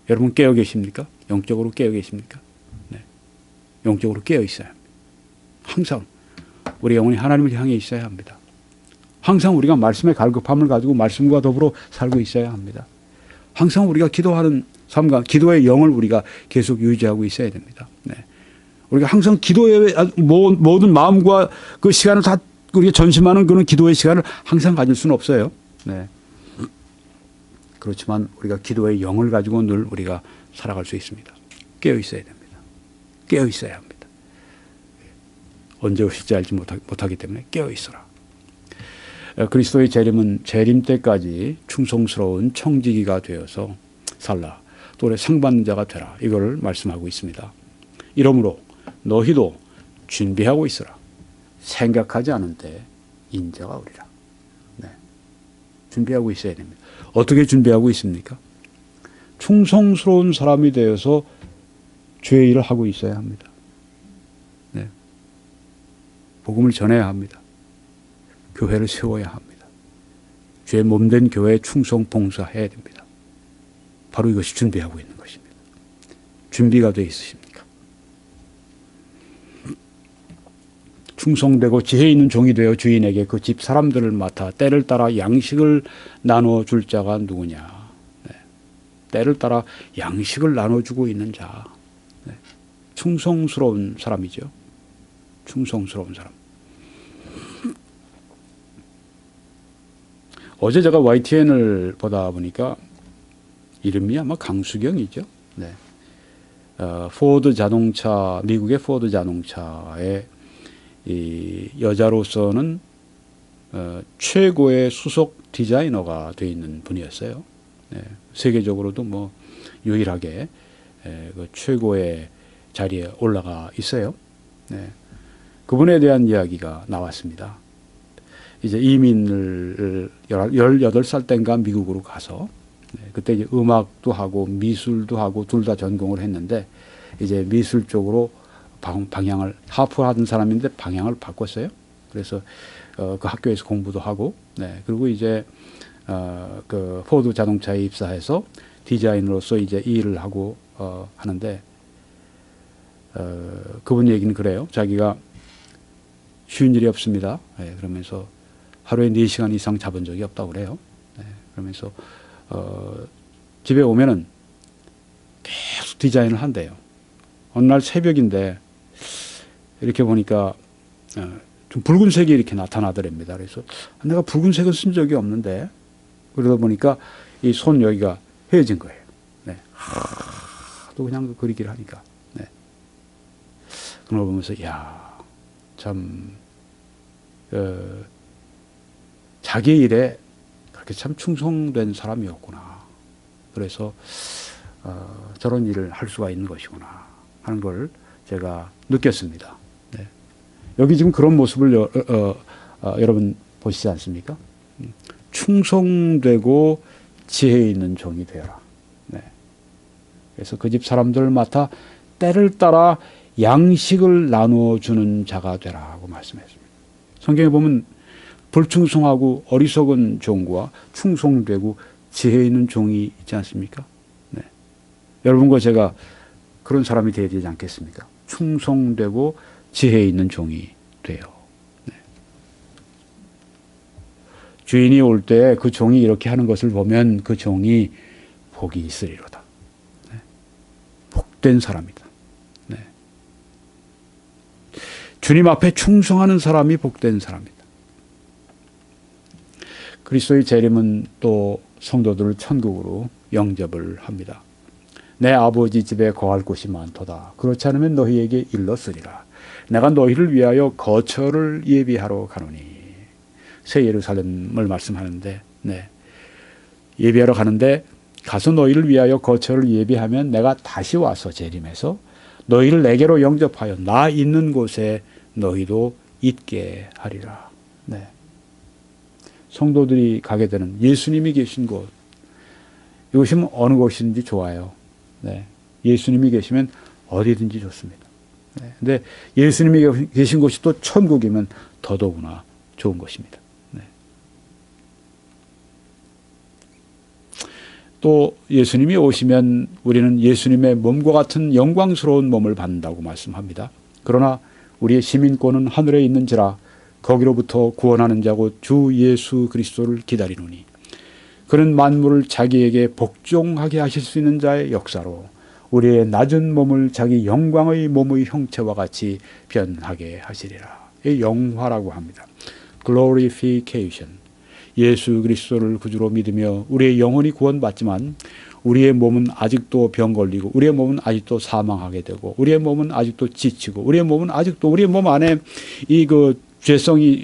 여러분 깨어 계십니까? 영적으로 깨어 계십니까? 네. 영적으로 깨어 있어야 합니다. 항상 우리 영혼이 하나님을 향해 있어야 합니다. 항상 우리가 말씀의 갈급함을 가지고 말씀과 더불어 살고 있어야 합니다. 항상 우리가 기도하는 삶과 기도의 영을 우리가 계속 유지하고 있어야 됩니다. 네. 우리가 항상 기도의 모든 마음과 그 시간을 다 우리가 전심하는 그런 기도의 시간을 항상 가질 수는 없어요. 네. 그렇지만 우리가 기도의 영을 가지고 늘 우리가 살아갈 수 있습니다. 깨어 있어야 됩니다. 깨어 있어야 합니다. 언제 오실지 알지 못하기 때문에 깨어 있어라. 그리스도의 재림은 재림 때까지 충성스러운 청지기가 되어서 살라. 또 올해 상받는 자가 되라. 이걸 말씀하고 있습니다. 이러므로 너희도 준비하고 있어라. 생각하지 않은 때 인자가 오리라. 네. 준비하고 있어야 됩니다. 어떻게 준비하고 있습니까? 충성스러운 사람이 되어서 죄의 일을 하고 있어야 합니다. 네. 복음을 전해야 합니다. 교회를 세워야 합니다. 죄 몸된 교회에 충성 봉사해야 됩니다. 바로 이것이 준비하고 있는 것입니다. 준비가 되어 있으십니까? 충성되고 지혜 있는 종이 되어 주인에게 그 집 사람들을 맡아 때를 따라 양식을 나눠줄 자가 누구냐. 네. 때를 따라 양식을 나눠주고 있는 자. 네. 충성스러운 사람이죠. 충성스러운 사람. 어제 제가 YTN을 보다 보니까 이름이 아마 강수경이죠. 네. 포드 자동차, 미국의 포드 자동차의 이 여자로서는 최고의 수석 디자이너가 되어 있는 분이었어요. 네. 세계적으로도 뭐 유일하게 그 최고의 자리에 올라가 있어요. 네. 그분에 대한 이야기가 나왔습니다. 이제 이민을 18살 때인가 미국으로 가서 그때 이제 음악도 하고 미술도 하고 둘 다 전공을 했는데 이제 미술 쪽으로 방향을 하프하던 사람인데 방향을 바꿨어요. 그래서 그 학교에서 공부도 하고 네. 그리고 이제 그 포드 자동차에 입사해서 디자이너로서 이제 이 일을 하고 하는데 그분 얘기는 그래요. 자기가 쉬운 일이 없습니다. 네. 그러면서 하루에 4시간 이상 잡은 적이 없다고 그래요. 네. 그러면서 집에 오면은 계속 디자인을 한대요. 어느 날 새벽인데 이렇게 보니까 좀 붉은색이 이렇게 나타나더랍니다. 그래서 내가 붉은색은 쓴 적이 없는데 그러다 보니까 이 손 여기가 헤어진 거예요. 네. 또 그냥 그리기를 하니까. 네. 그걸 보면서 야, 참 자기 일에 그렇게 참 충성된 사람이었구나. 그래서 저런 일을 할 수가 있는 것이구나 하는 걸 제가 느꼈습니다. 네. 여기 지금 그런 모습을 여러분 보시지 않습니까? 충성되고 지혜 있는 종이 되어라. 네. 그래서 그 집 사람들을 맡아 때를 따라 양식을 나누어주는 자가 되라고 말씀했습니다. 성경에 보면 불충성하고 어리석은 종과 충성되고 지혜 있는 종이 있지 않습니까? 네. 여러분과 제가 그런 사람이 되어야 되지 않겠습니까? 충성되고 지혜 있는 종이 돼요. 네. 주인이 올 때 그 종이 이렇게 하는 것을 보면 그 종이 복이 있으리로다. 네. 복된 사람이다. 네. 주님 앞에 충성하는 사람이 복된 사람이다. 그리스도의 재림은 또 성도들을 천국으로 영접을 합니다. 내 아버지 집에 거할 곳이 많도다. 그렇지 않으면 너희에게 일렀으리라. 내가 너희를 위하여 거처를 예비하러 가노니. 새 예루살렘을 말씀하는데, 네. 예비하러 가는데 가서 너희를 위하여 거처를 예비하면 내가 다시 와서 재림해서 너희를 내게로 영접하여 나 있는 곳에 너희도 있게 하리라. 네. 성도들이 가게 되는 예수님이 계신 곳, 이곳이면 어느 곳이든지 좋아요. 네. 예수님이 계시면 어디든지 좋습니다. 네. 근데 예수님이 계신 곳이 또 천국이면 더더구나 좋은 것입니다. 네. 또 예수님이 오시면 우리는 예수님의 몸과 같은 영광스러운 몸을 받는다고 말씀합니다. 그러나 우리의 시민권은 하늘에 있는지라 거기로부터 구원하는 자고 주 예수 그리스도를 기다리노니 그는 만물을 자기에게 복종하게 하실 수 있는 자의 역사로 우리의 낮은 몸을 자기 영광의 몸의 형체와 같이 변하게 하시리라. 이 영화라고 합니다. Glorification. 예수 그리스도를 구주로 믿으며 우리의 영혼이 구원받지만 우리의 몸은 아직도 병 걸리고 우리의 몸은 아직도 사망하게 되고 우리의 몸은 아직도 지치고 우리의 몸은 아직도 우리의 몸 안에 죄성이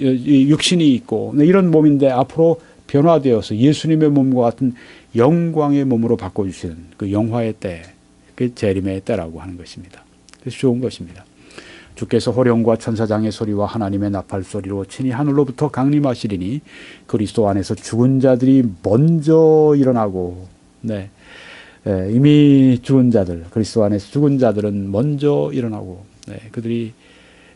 육신이 있고 이런 몸인데 앞으로 변화되어서 예수님의 몸과 같은 영광의 몸으로 바꿔주시는 그 영화의 때, 그 재림의 때라고 하는 것입니다. 그래서 좋은 것입니다. 주께서 호령과 천사장의 소리와 하나님의 나팔 소리로 친히 하늘로부터 강림하시리니 그리스도 안에서 죽은 자들이 먼저 일어나고, 네, 이미 죽은 자들, 그리스도 안에서 죽은 자들은 먼저 일어나고, 네,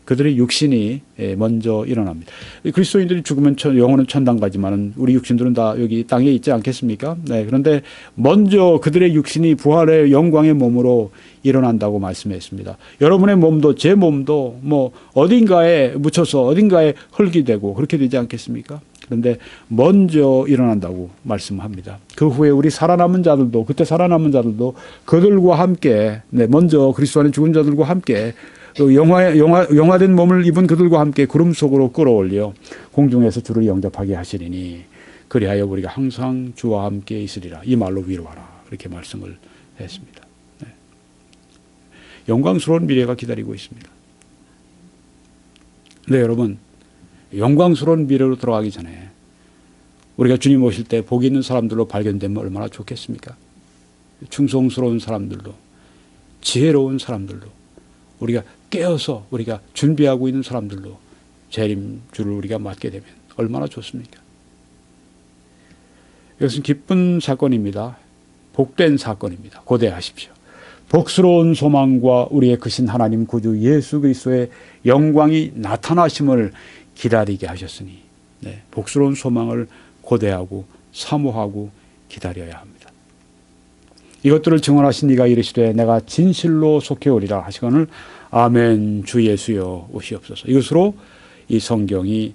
그들의 육신이 먼저 일어납니다. 그리스도인들이 죽으면 영혼은 천당 가지만은 우리 육신들은 다 여기 땅에 있지 않겠습니까? 네, 그런데 먼저 그들의 육신이 부활의 영광의 몸으로 일어난다고 말씀했습니다. 여러분의 몸도 제 몸도 뭐 어딘가에 묻혀서 어딘가에 흙이 되고 그렇게 되지 않겠습니까? 그런데 먼저 일어난다고 말씀합니다. 그 후에 우리 살아남은 자들도 그때 살아남은 자들도 그들과 함께 먼저 그리스도 안에 죽은 자들과 함께 영화된 몸을 입은 그들과 함께 구름 속으로 끌어올려 공중에서 주를 영접하게 하시리니 그리하여 우리가 항상 주와 함께 있으리라. 이 말로 위로하라. 그렇게 말씀을 했습니다. 네. 영광스러운 미래가 기다리고 있습니다. 네, 여러분, 영광스러운 미래로 들어가기 전에 우리가 주님 오실 때 복이 있는 사람들로 발견되면 얼마나 좋겠습니까? 충성스러운 사람들로, 지혜로운 사람들로, 우리가 깨어서 우리가 준비하고 있는 사람들로 재림주를 우리가 맞게 되면 얼마나 좋습니까? 이것은 기쁜 사건입니다. 복된 사건입니다. 고대하십시오. 복스러운 소망과 우리의 크신 하나님 구주 예수 그리스도의 영광이 나타나심을 기다리게 하셨으니, 네, 복스러운 소망을 고대하고 사모하고 기다려야 합니다. 이것들을 증언하신 이가 이르시되 내가 진실로 속해오리라 하시거늘 아멘 주 예수여 오시옵소서. 이것으로 이 성경이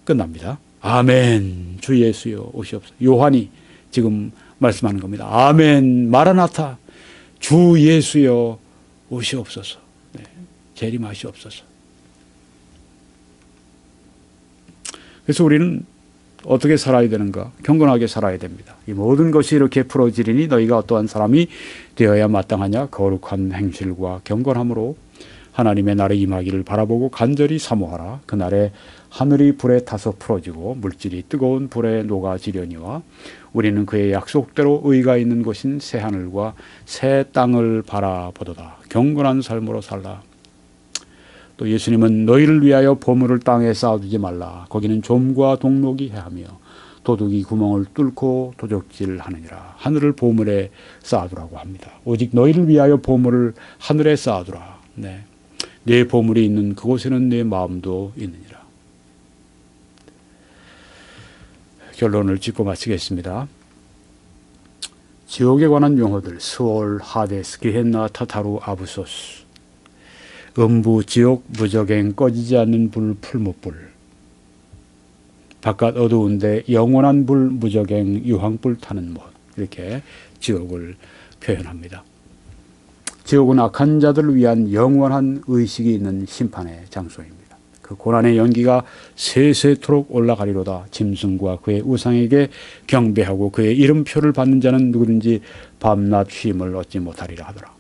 끝납니다. 아멘 주 예수여 오시옵소서. 요한이 지금 말씀하는 겁니다. 아멘 마라나타 주 예수여 오시옵소서. 네, 재림하시옵소서. 그래서 우리는 어떻게 살아야 되는가? 경건하게 살아야 됩니다. 이 모든 것이 이렇게 풀어지리니 너희가 어떠한 사람이 되어야 마땅하냐? 거룩한 행실과 경건함으로 하나님의 날에 임하기를 바라보고 간절히 사모하라. 그날에 하늘이 불에 타서 풀어지고 물질이 뜨거운 불에 녹아지려니와 우리는 그의 약속대로 의가 있는 곳인 새 하늘과 새 땅을 바라보도다. 경건한 삶으로 살라. 또 예수님은 너희를 위하여 보물을 땅에 쌓아두지 말라. 거기는 좀과 동록이 해하며 도둑이 구멍을 뚫고 도적질하느니라. 하늘을 보물에 쌓아두라고 합니다. 오직 너희를 위하여 보물을 하늘에 쌓아두라. 네. 내 보물이 있는 그곳에는 내 마음도 있느니라. 결론을 짓고 마치겠습니다. 지옥에 관한 용어들 스올, 하데스, 게헨나, 타타루, 아부소스, 음부, 지옥, 무적행, 꺼지지 않는 불, 풀무불, 바깥 어두운데 영원한 불, 무적행, 유황불 타는 못, 이렇게 지옥을 표현합니다. 지옥은 악한 자들을 위한 영원한 의식이 있는 심판의 장소입니다. 그 고난의 연기가 세세토록 올라가리로다. 짐승과 그의 우상에게 경배하고 그의 이름표를 받는 자는 누구든지 밤낮 쉼을 얻지 못하리라 하더라.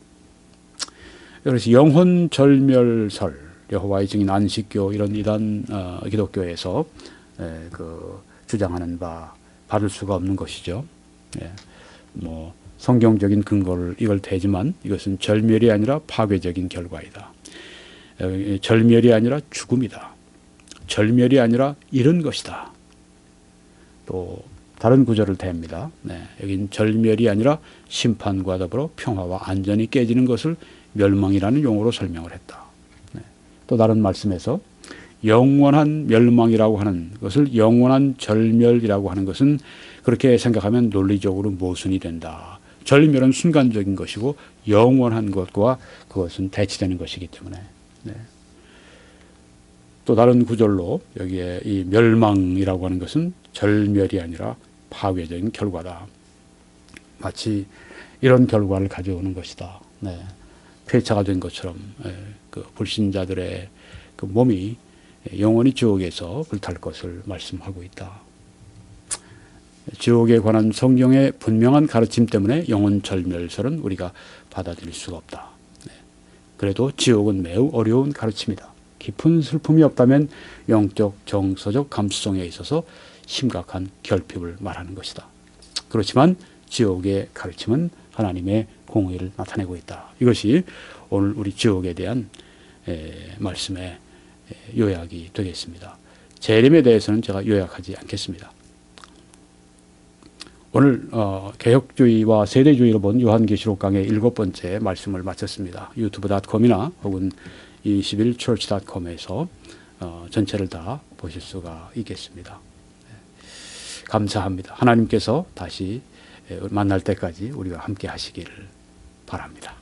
그래서 영혼절멸설, 여호와의 증인 안식교 이런 이단 기독교에서 주장하는 바 받을 수가 없는 것이죠. 뭐 성경적인 근거를 이걸 대지만 이것은 절멸이 아니라 파괴적인 결과이다. 절멸이 아니라 죽음이다. 절멸이 아니라 잃은 것이다. 또 다른 구절을 댑니다. 여긴 절멸이 아니라 심판과 더불어 평화와 안전이 깨지는 것을 멸망이라는 용어로 설명을 했다. 또 다른 말씀에서 영원한 멸망이라고 하는 것을 영원한 절멸이라고 하는 것은 그렇게 생각하면 논리적으로 모순이 된다. 절멸은 순간적인 것이고 영원한 것과 그것은 대치되는 것이기 때문에. 또 다른 구절로 여기에 이 멸망이라고 하는 것은 절멸이 아니라 파괴적인 결과다. 마치 이런 결과를 가져오는 것이다. 폐차가 된 것처럼 그 불신자들의 그 몸이 영원히 지옥에서 불탈 것을 말씀하고 있다. 지옥에 관한 성경의 분명한 가르침 때문에 영혼절멸설은 우리가 받아들일 수가 없다. 그래도 지옥은 매우 어려운 가르침이다. 깊은 슬픔이 없다면 영적, 정서적 감수성에 있어서 심각한 결핍을 말하는 것이다. 그렇지만 지옥의 가르침은 하나님의 공의를 나타내고 있다. 이것이 오늘 우리 지옥에 대한 말씀의 요약이 되겠습니다. 재림에 대해서는 제가 요약하지 않겠습니다. 오늘 개혁주의와 세대주의로 본 요한계시록 강의 7번째 말씀을 마쳤습니다. 유튜브.com이나 혹은 21church.com에서 전체를 다 보실 수가 있겠습니다. 감사합니다. 하나님께서 다시 만날 때까지 우리가 함께 하시기를 바랍니다.